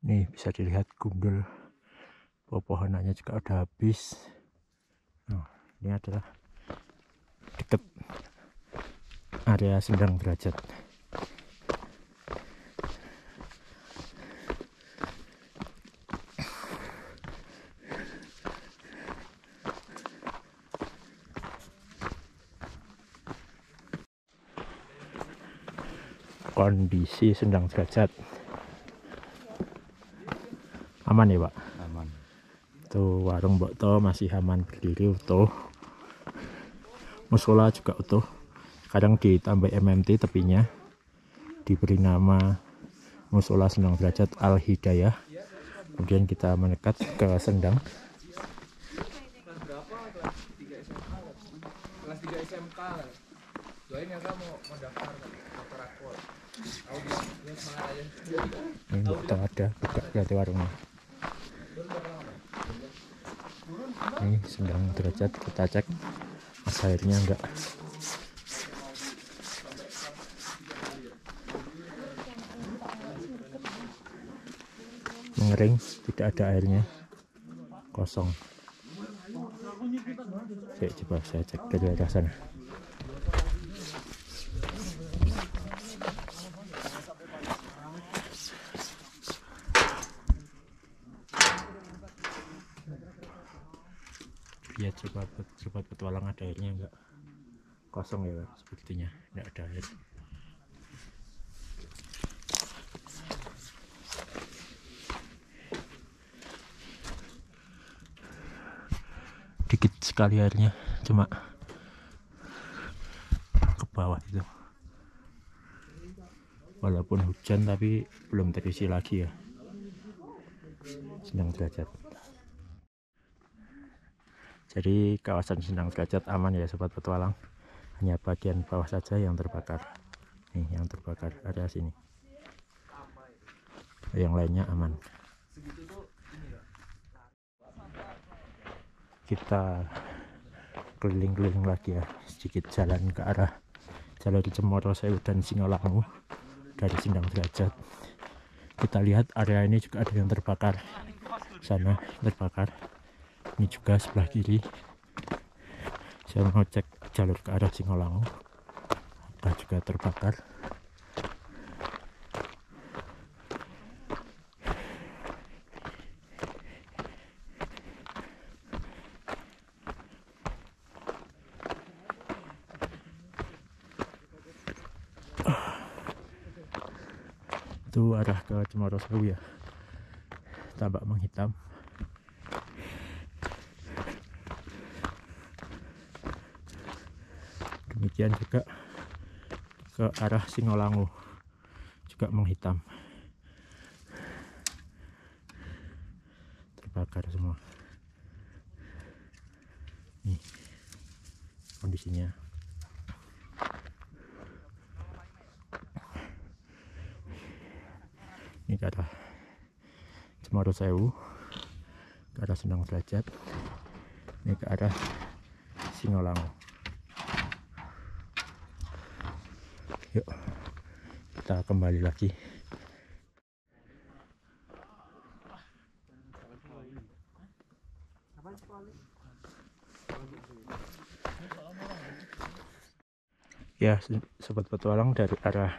Nih bisa dilihat gundul, pepohonannya juga udah habis. Nah, ini adalah dekat area Sendang Derajat. Kondisi Sendang Derajat aman ya Pak? Aman. Tuh warung Mbok To masih aman berdiri utuh, musola juga utuh. Kadang ditambah MMT tepinya, diberi nama Musola Sendang Derajat Al Hidayah. Kemudian kita mendekat ke Sendang. Kelas 3 SMK. Doain yang kamu mau daftar dokter aku. Dia semangat aja. Ini Mbok To ada buka berarti warungnya. Ini Sendang Derajat, kita cek mas airnya enggak. Mengering, tidak ada airnya, kosong. Coba saya cek dari arah sana. Ya coba petualang ada airnya enggak, kosong ya sepertinya, enggak ada air. Dikit sekali airnya, cuma ke bawah itu. Walaupun hujan tapi belum terisi lagi ya Sendang Derajat. Jadi kawasan Sendang Derajat aman ya sobat petualang, hanya bagian bawah saja yang terbakar. Nih yang terbakar area sini, yang lainnya aman. Kita keliling-keliling lagi ya, sedikit jalan ke arah jalur Cemoro Sewu dan Singolangu dari Sendang Derajat. Kita lihat area ini juga ada yang terbakar, sana terbakar, ini juga sebelah kiri. Saya mau cek jalur ke arah Singolangu, apa juga terbakar. Itu arah ke Cemoro Sewu ya, tampak menghitam. Demikian juga ke arah Singolangu, juga menghitam, terbakar semua. Nih kondisinya. Ini ke arah Cemoro Sewu, ke arah Sendang Derajat, ini ke arah Singolangu. Yuk kita kembali lagi. Ya sobat petualang, dari arah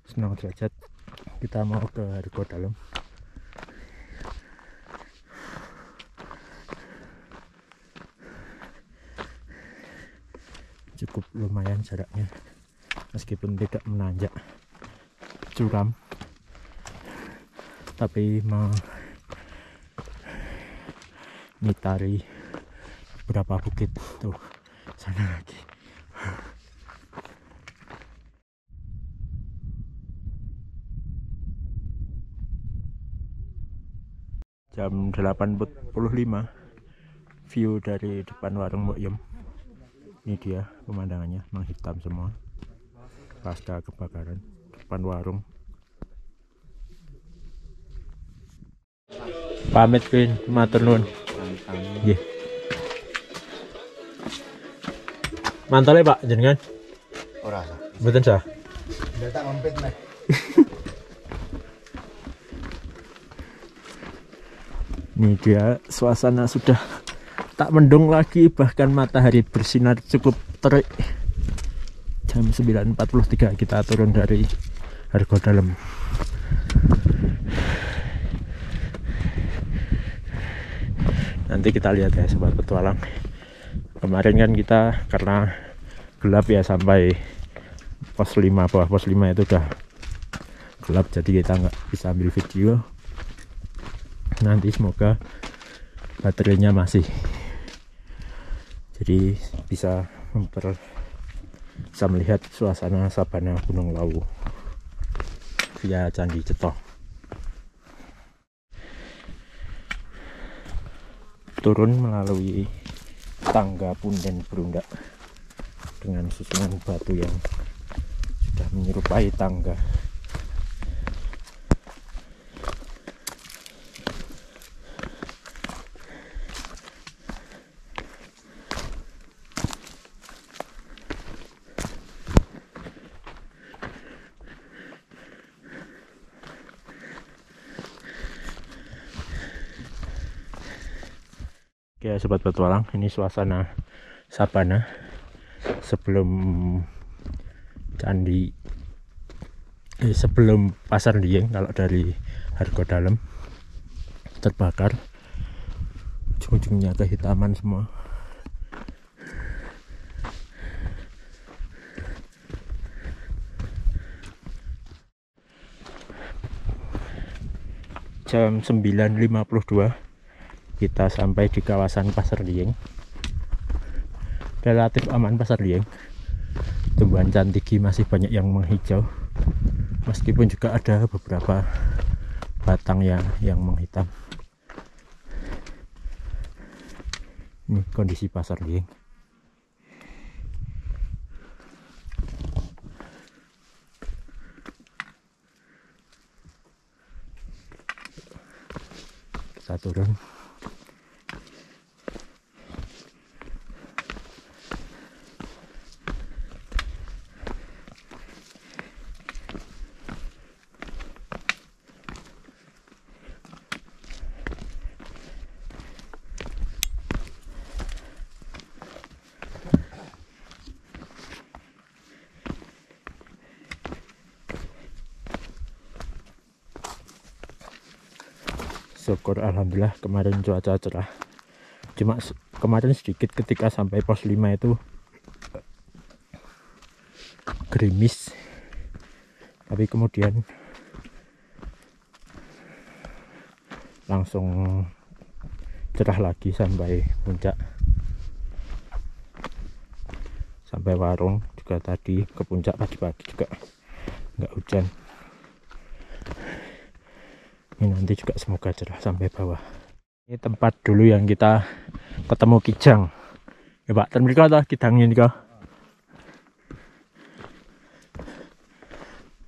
Sendang Derajat kita mau ke Argo Dalam. Cukup lumayan jaraknya, meskipun tidak menanjak curam, tapi mengitari beberapa bukit. Tuh sana lagi. Jam 8.45 view dari depan warung Mbok Yum. Ini dia pemandangannya, menghitam semua pasca kebakaran depan warung. Pamit Queen, matur nuwun. Nggih. Mantole Pak jenengan? Ora sah. Mboten sah. Ndak tak ngempit nek. Ini dia suasana sudah tak mendung lagi, bahkan matahari bersinar cukup terik. Jam 9.43 kita turun dari Hargodalam. Nanti kita lihat ya sobat petualang. Kemarin kan kita karena gelap ya sampai pos 5, bawah pos 5 itu udah gelap, jadi kita nggak bisa ambil video. Nanti semoga baterainya masih, jadi bisa melihat suasana sabana Gunung Lawu via Candi Cetho. Turun melalui tangga punden berundak dengan susunan batu yang sudah menyerupai tangga. Oke sobat petualang, ini suasana sabana sebelum candi sebelum Pasar Dieng. Kalau dari Hargodalam terbakar, ujung-ujungnya kehitaman semua. Jam 9.52 kita sampai di kawasan Pasar Dieng. Relatif aman Pasar Dieng, tumbuhan cantigi masih banyak yang menghijau, meskipun juga ada beberapa batang yang menghitam. Ini kondisi Pasar Dieng. Kita turun. Syukur alhamdulillah kemarin cuaca cerah. Cuma kemarin sedikit ketika sampai pos 5 itu gerimis, tapi kemudian langsung cerah lagi sampai puncak, sampai warung juga. Tadi ke puncak pagi-pagi juga nggak hujan. Ini nanti juga semoga cerah sampai bawah. Ini tempat dulu yang kita ketemu kijang ya Pak, dan mereka ada kidangnya nih kok.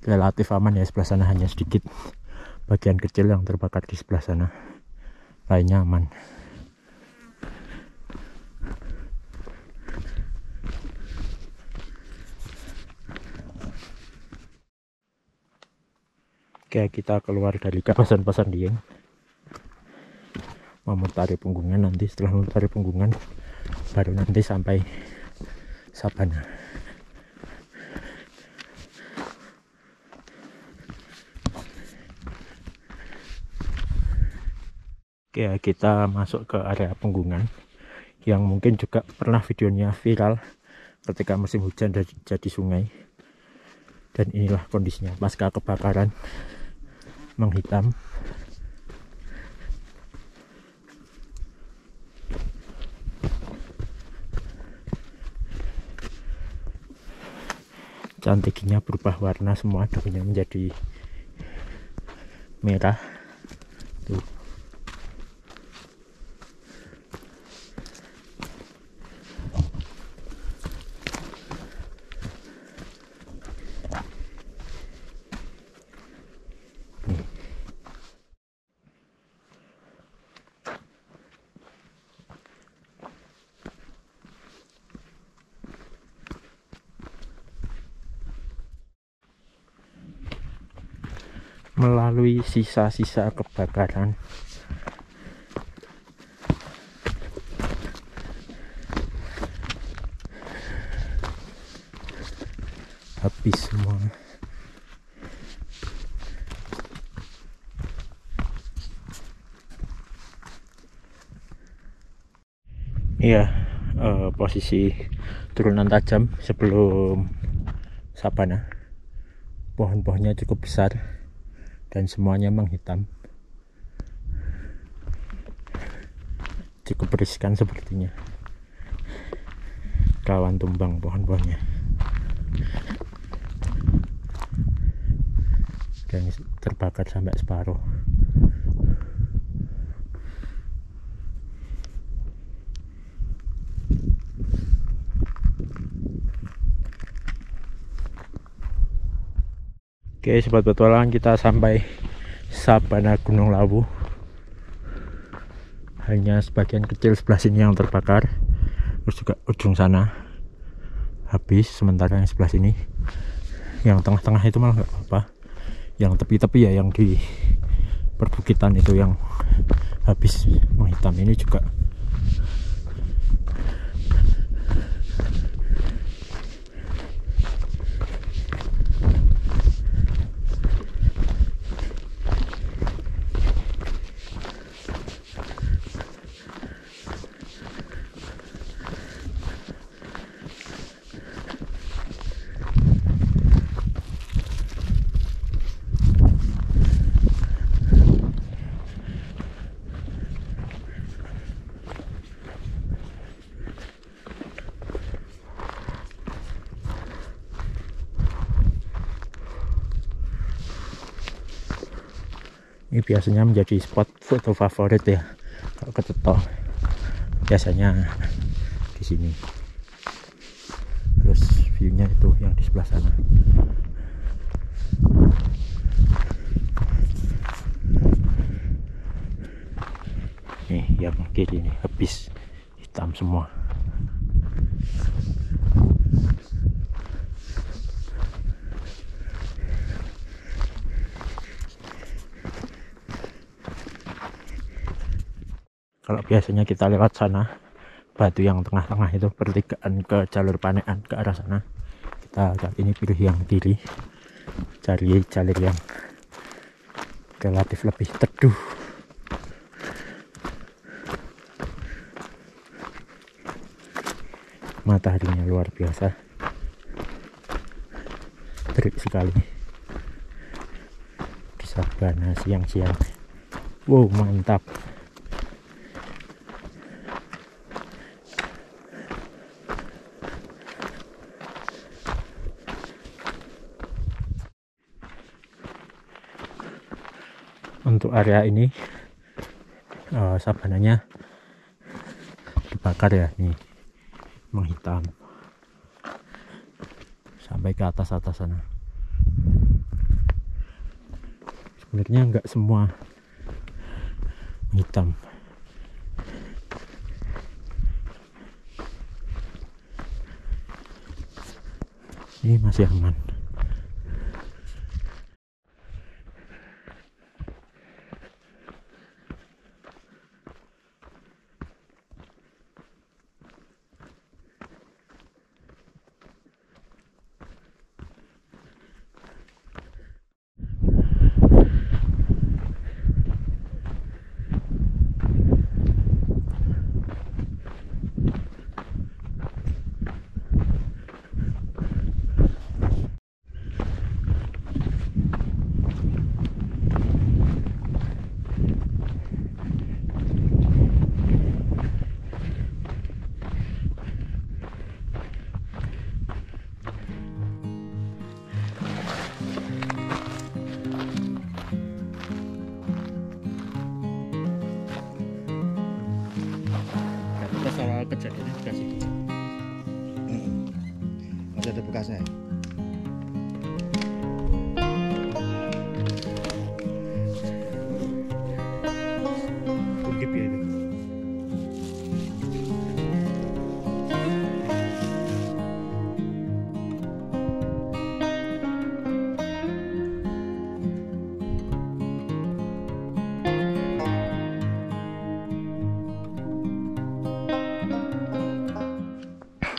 Relatif aman ya, sebelah sana hanya sedikit bagian kecil yang terbakar di sebelah sana, lainnya aman. Oke, kita keluar dari kawasan Pasar Dieng, memutari Punggungan. Nanti setelah memutari Punggungan baru nanti sampai sabana. Oke, kita masuk ke area Punggungan yang mungkin juga pernah videonya viral ketika musim hujan jadi sungai. Dan inilah kondisinya pasca kebakaran, menghitam. Cantiknya berubah warna semua, daunnya menjadi merah. Tuh. melalui sisa-sisa kebakaran. Habis semua. Iya, posisi turunan tajam sebelum sabana. Pohon-pohonnya cukup besar dan semuanya menghitam. Cukup riskan sepertinya. Rawan tumbang pohon-pohonnya. Dan terbakar sampai separuh. Oke, sobat petualang, kita sampai sabana Gunung Lawu. Hanya sebagian kecil sebelah sini yang terbakar, terus juga ujung sana habis, sementara yang sebelah sini, yang tengah-tengah itu malah nggak apa-apa. Yang tepi-tepi ya, yang di perbukitan itu yang habis menghitam. Ini juga ini biasanya menjadi spot foto favorit ya kalau ke Teto. Biasanya di sini. Terus view-nya itu yang di sebelah sana. Nih yang kiri ini habis hitam semua. Kalau biasanya kita lewat sana, batu yang tengah-tengah itu pertigaan ke jalur Panekan ke arah sana. Kita kali ini pilih yang kiri, cari jalur yang relatif lebih teduh. Mataharinya luar biasa, terik sekali di sabana siang-siang. Wow, mantap. Untuk area ini sabananya dibakar ya, nih menghitam sampai ke atas sana. Sebenarnya nggak semua hitam. Ini masih aman. Soal kejadiannya dikasih Masih ada bekasnya. Undip ya itu.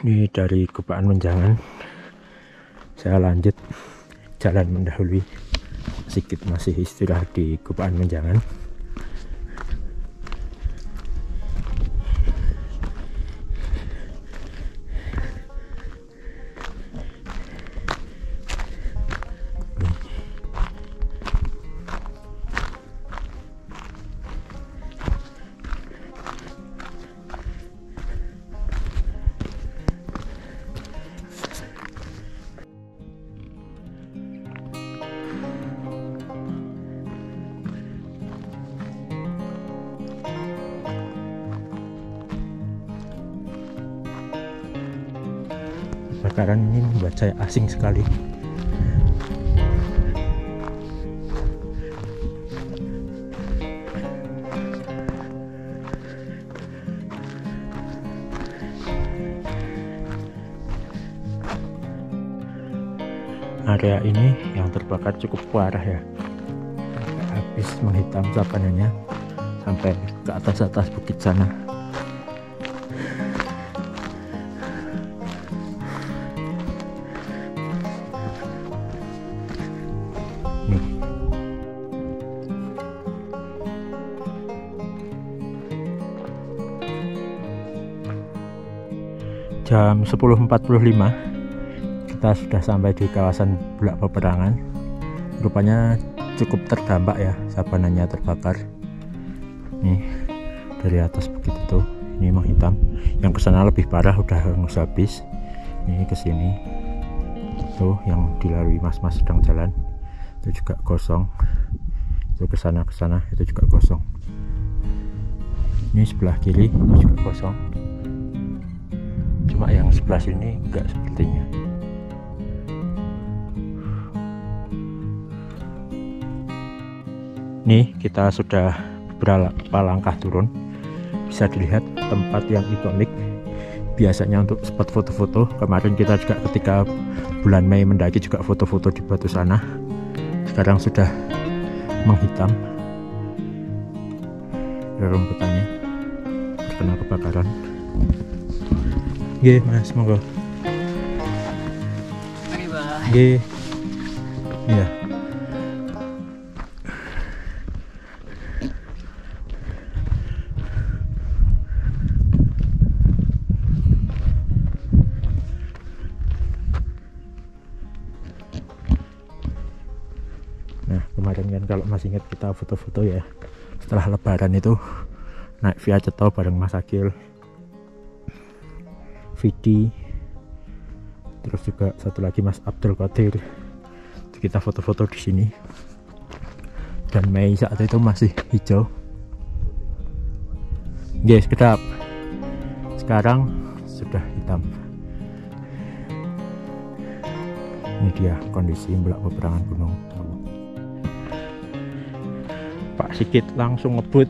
Ini dari Gupaan Menjangan saya lanjut jalan mendahului, sedikit masih istirahat di Gupaan Menjangan. Kebakaran ini membuat saya asing sekali. Area ini yang terbakar cukup parah ya, habis menghitam savananya sampai ke atas bukit sana. Jam 10.45 kita sudah sampai di kawasan Bulak Peperangan. Rupanya cukup terdampak ya, savananya terbakar. Nih dari atas bukit itu, ini menghitam. Yang kesana lebih parah, udah hangus habis. Ini kesini tuh yang dilalui mas-mas sedang jalan, itu juga kosong. Itu kesana itu juga kosong. Ini sebelah kiri ini juga kosong. Cuma yang sebelah sini enggak sepertinya. Nih kita sudah beberapa langkah turun, bisa dilihat tempat yang ikonik biasanya untuk spot foto-foto. Kemarin kita juga ketika bulan Mei mendaki juga foto-foto di batu sana. Sekarang sudah menghitam rumputannya terkena kebakaran. Nggih, Mas, monggo. Mari, Pak. Nggih. Iya. Nah, kemarin kan kalau masih ingat kita foto-foto ya, setelah lebaran itu naik via Ceto bareng Mas Agil, Vidi, terus juga satu lagi Mas Abdul Qadir. Kita foto-foto di sini. Dan Mei saat itu masih hijau. Guys, kedap. Sekarang sudah hitam. Ini dia kondisi Bulak Peperangan Gunung. Pak Sikit langsung ngebut.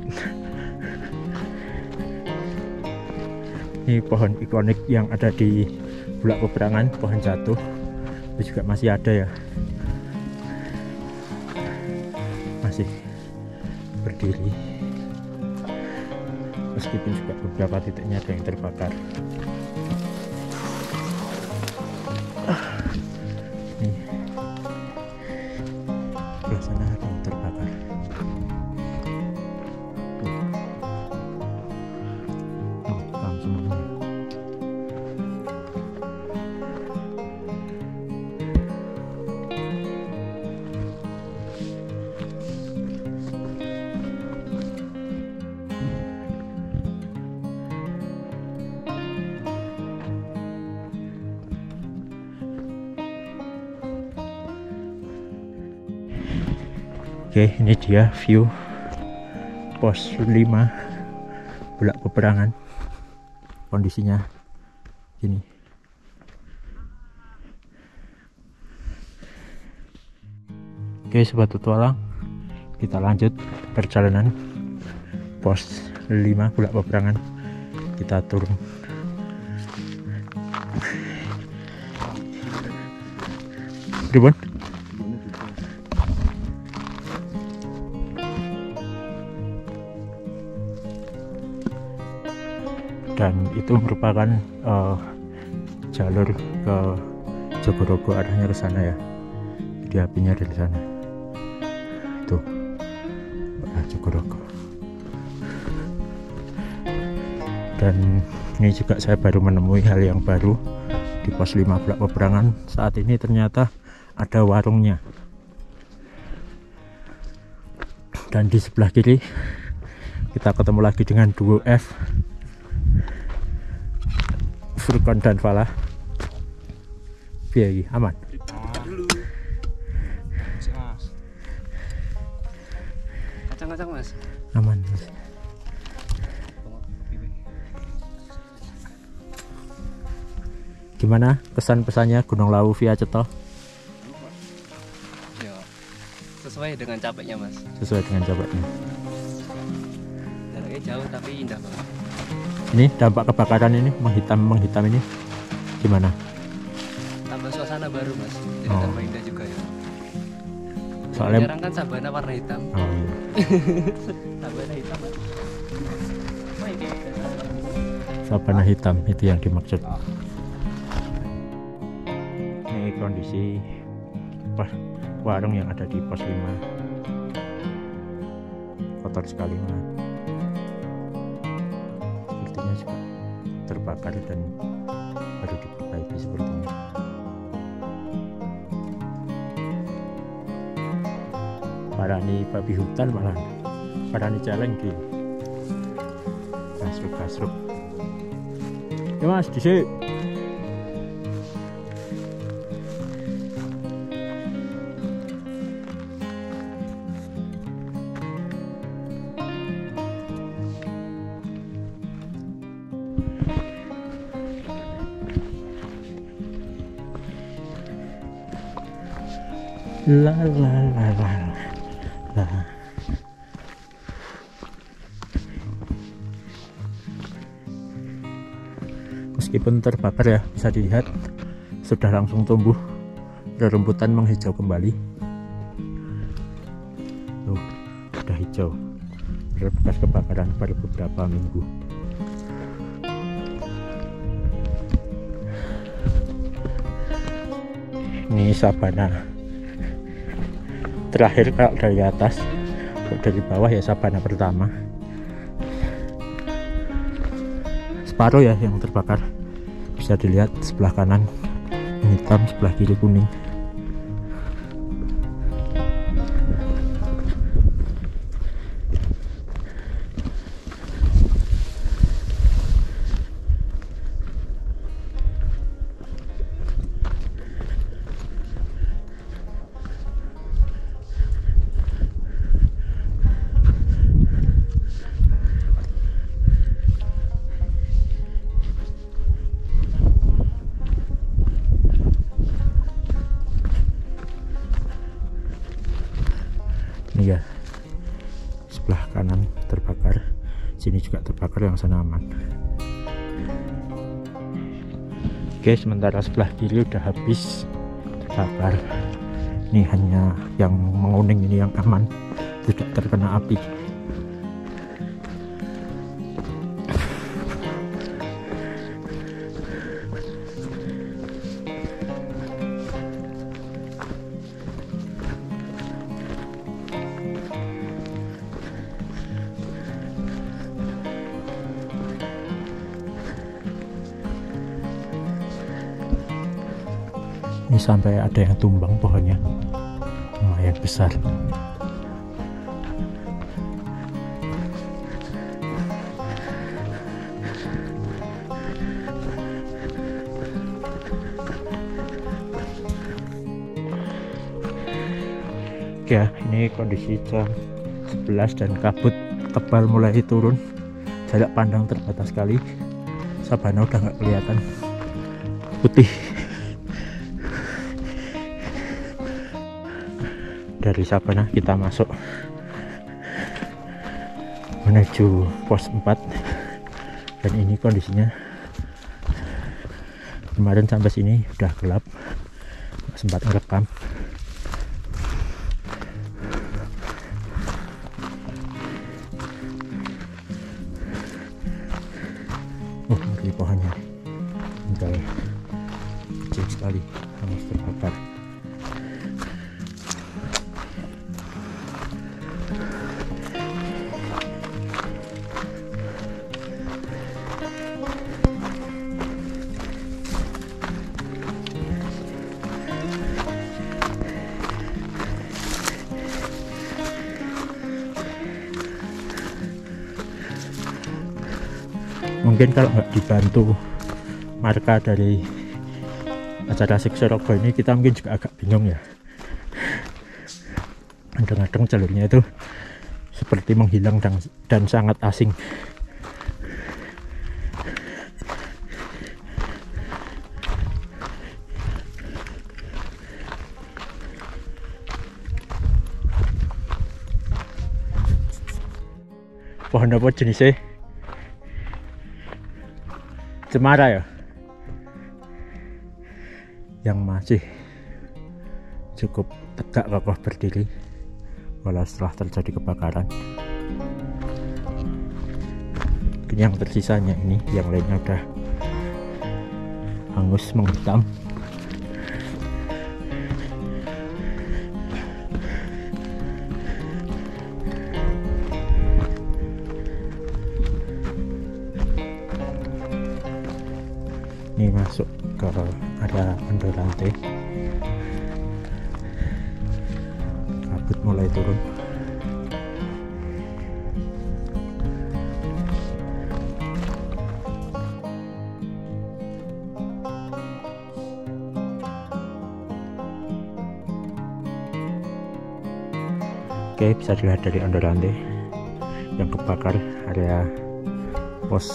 Ini pohon ikonik yang ada di Bulak Peperangan, pohon jatuh, itu juga masih ada ya, masih berdiri, meskipun juga beberapa titiknya ada yang terbakar. Nih sebelah sana ada yang terbakar. Oke, ini dia view pos 5 Bulak Peperangan. Kondisinya gini. Oke, sobat petualang, kita lanjut perjalanan pos 5 Bulak Peperangan. Kita turun. Ribon. Dan itu merupakan jalur ke Jogorogo, arahnya ke sana ya. Jadi apinya dari sana. Itu Jogorogo. Dan ini juga saya baru menemui hal yang baru di pos 5 Blak Peperangan. Saat ini ternyata ada warungnya. Dan di sebelah kiri kita ketemu lagi dengan duo F, Furkon dan Falah. Piye iki, aman? Dulu. Sik, Mas. Kacang-kacang, Mas. Aman, Mas. Gimana kesan pesannya Gunung Lawu via Ceto? Ya, sesuai dengan capeknya Mas. Sesuai dengan capeknya. Jaraknya jauh tapi indah banget. Ini dampak kebakaran ini menghitam ini gimana? Tambah suasana baru Mas. Jadi Oh. tambah indah juga ya. Soalnya Jarang kan sabana warna hitam. oh, iya. Sabana hitam Mas. Sabana hitam itu yang dimaksud. Ini kondisi warung yang ada di pos 5. Kotor sekali malah. Sepertinya juga terbakar dan baru diperbaiki sepertinya. Parani babi hutan malah, parani celeng di kasruk. Ya Mas, disik. La la la la la. Meskipun terbakar ya, bisa dilihat sudah langsung tumbuh, rerumputan menghijau kembali. Tuh, sudah hijau, bekas kebakaran pada beberapa minggu. Ini sabana terakhir kalau dari atas, kalau dari bawah ya sabana pertama. Separuh ya yang terbakar, bisa dilihat sebelah kanan hitam, sebelah kiri kuning. Ini ya, sebelah kanan terbakar, sini juga terbakar, yang sana aman. Oke, sementara sebelah kiri udah habis terbakar. Ini hanya yang menguning ini yang aman, tidak terkena api. Ini sampai ada yang tumbang pohonnya, lumayan besar. Oke ya, ini kondisi jam 11 dan kabut tebal mulai turun, jarak pandang terbatas sekali. Sabana udah nggak kelihatan, putih. Dari sabana kita masuk menuju pos 4, dan ini kondisinya kemarin sampai sini udah gelap, sempat ngerekam. Ngeri pohonnya, tinggal sekali hangus terbakar. Mungkin kalau nggak dibantu marka dari acara Seksorogo ini, kita mungkin juga agak bingung ya. Kadang-kadang jalurnya itu seperti menghilang dan sangat asing. Pohon apa jenisnya? Cemara ya, yang masih cukup tegak kokoh berdiri walau setelah terjadi kebakaran. Yang tersisanya ini, yang lainnya udah hangus menghitam. Ini masuk ke area Ondorante, kabut mulai turun. Oke, bisa dilihat dari Ondorante yang kebakar area pos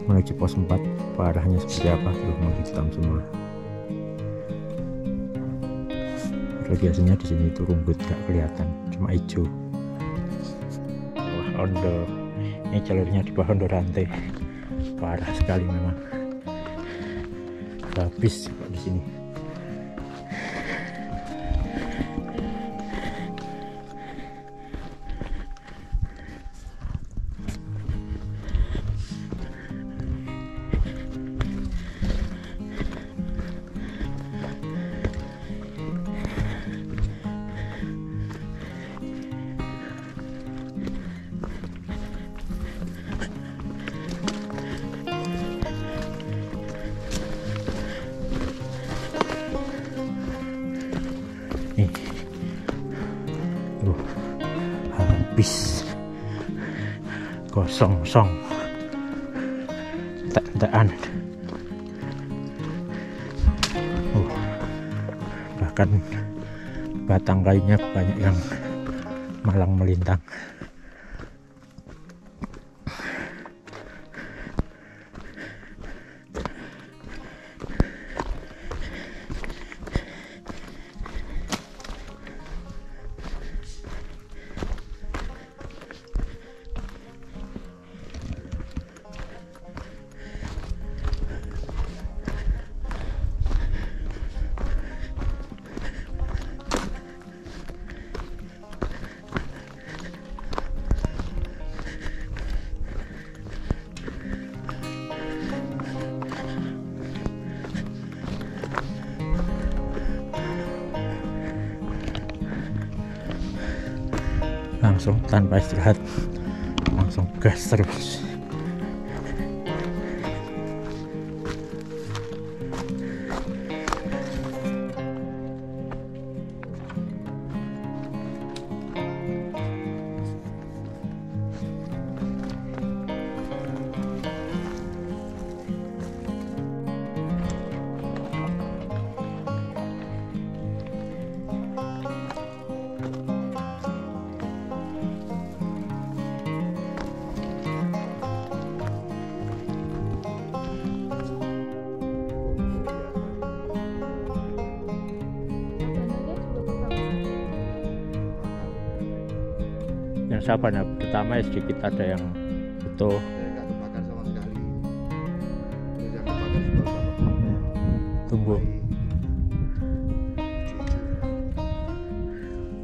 menuju pos 4. Parahnya seperti apa, tuh menghitam semua. Kalau biasanya di sini itu rumput gak kelihatan, cuma hijau. Wah, Ondo, ini jalurnya di bawah Ondorante, parah sekali memang. Habis kok di sini. Nih, habis kosong tak-takan. Bahkan batang kayunya banyak yang malang melintang. Langsung tanpa istirahat, langsung gas terus. Yang sabar pertama ya sedikit ada yang utuh. Nggak kebakar sama sekali. Terus yang kebakar juga Tumbuh.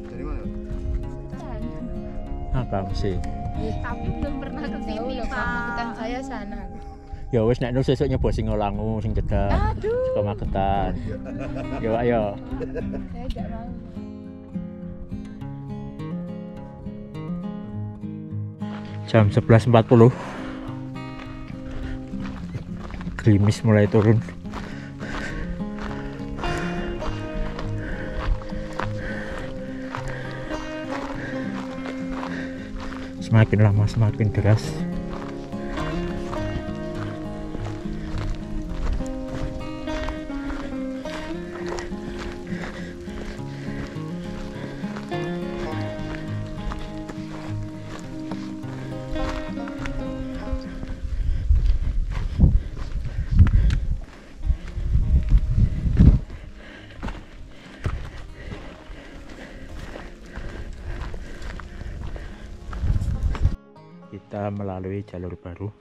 dari mana? Kamu sih. Tapi belum pernah ke sini, Pak. Bukan saya sana. Ya wis nek sesuk nyoba sing Ngolangu sing cedak. Aduh. ke Magetan. Yo ayo. Saya nggak mau. Jam 11.40. Gerimis mulai turun. Semakin lama semakin deras. Kita melalui jalur baru.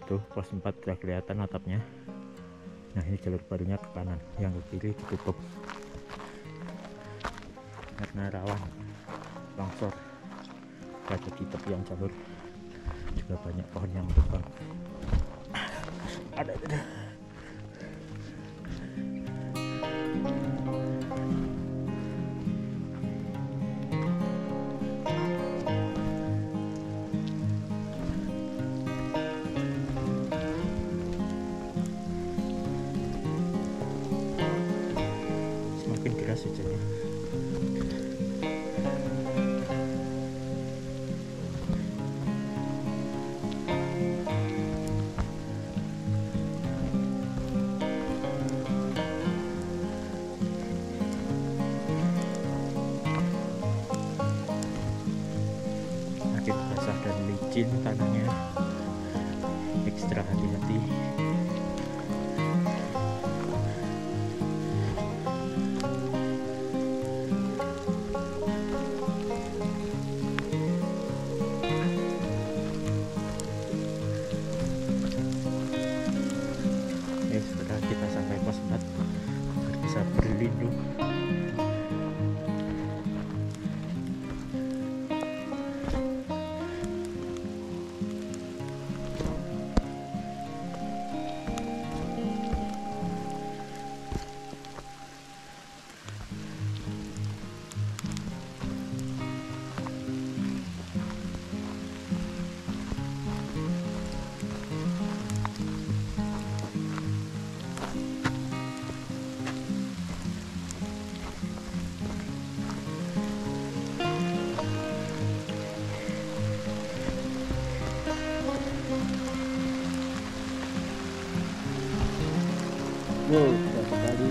Tuh pos 4 sudah kelihatan atapnya. Nah ini jalur barunya ke kanan, yang ke kiri ditutup karena rawan longsor. Ada di tepian jalur juga banyak pohon yang tumbang. Ada. Semakin deras hujannya. Makin basah dan licin tanahnya. Ekstra hati-hati. Setelah kita sampai pos 4 bisa berlindung. Wow, sudah sekali.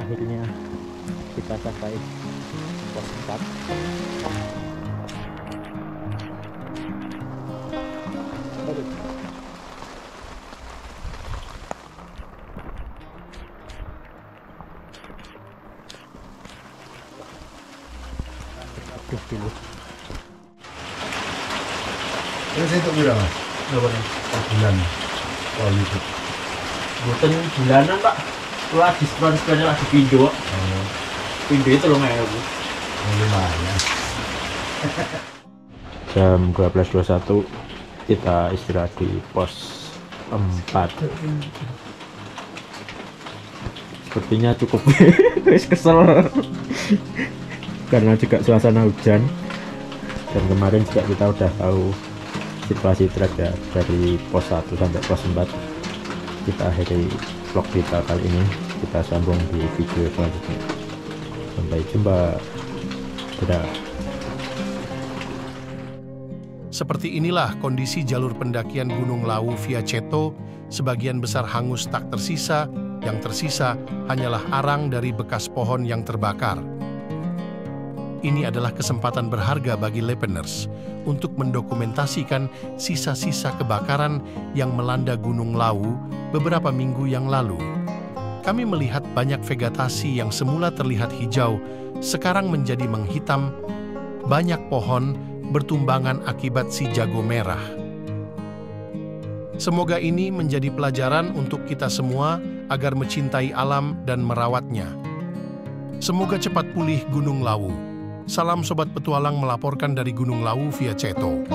Akhirnya kita sampai pos 4. Aduh dulu. Terus itu berapa? Berapa nih? Bulan. Oh itu. Bukan bulanan pak. Wah diskon-diskonnya lagi pindo. Pindo itu loh nggak Lumayan. Jam 12.21 kita istirahat di pos 4. Sepertinya cukup. Wis kesel karena juga suasana hujan, dan kemarin juga kita udah tahu situasi trek ya, dari pos 1 sampai pos 4. Kita akhiri vlog kita kali ini, kita sambung di video selanjutnya. Sampai jumpa. Dadah. Seperti inilah kondisi jalur pendakian Gunung Lawu via Ceto, sebagian besar hangus tak tersisa, yang tersisa hanyalah arang dari bekas pohon yang terbakar. Ini adalah kesempatan berharga bagi Lepeners untuk mendokumentasikan sisa-sisa kebakaran yang melanda Gunung Lawu beberapa minggu yang lalu. Kami melihat banyak vegetasi yang semula terlihat hijau, sekarang menjadi menghitam. Banyak pohon bertumbangan akibat si jago merah. Semoga ini menjadi pelajaran untuk kita semua agar mencintai alam dan merawatnya. Semoga cepat pulih Gunung Lawu. Salam Sobat Petualang melaporkan dari Gunung Lawu via Ceto.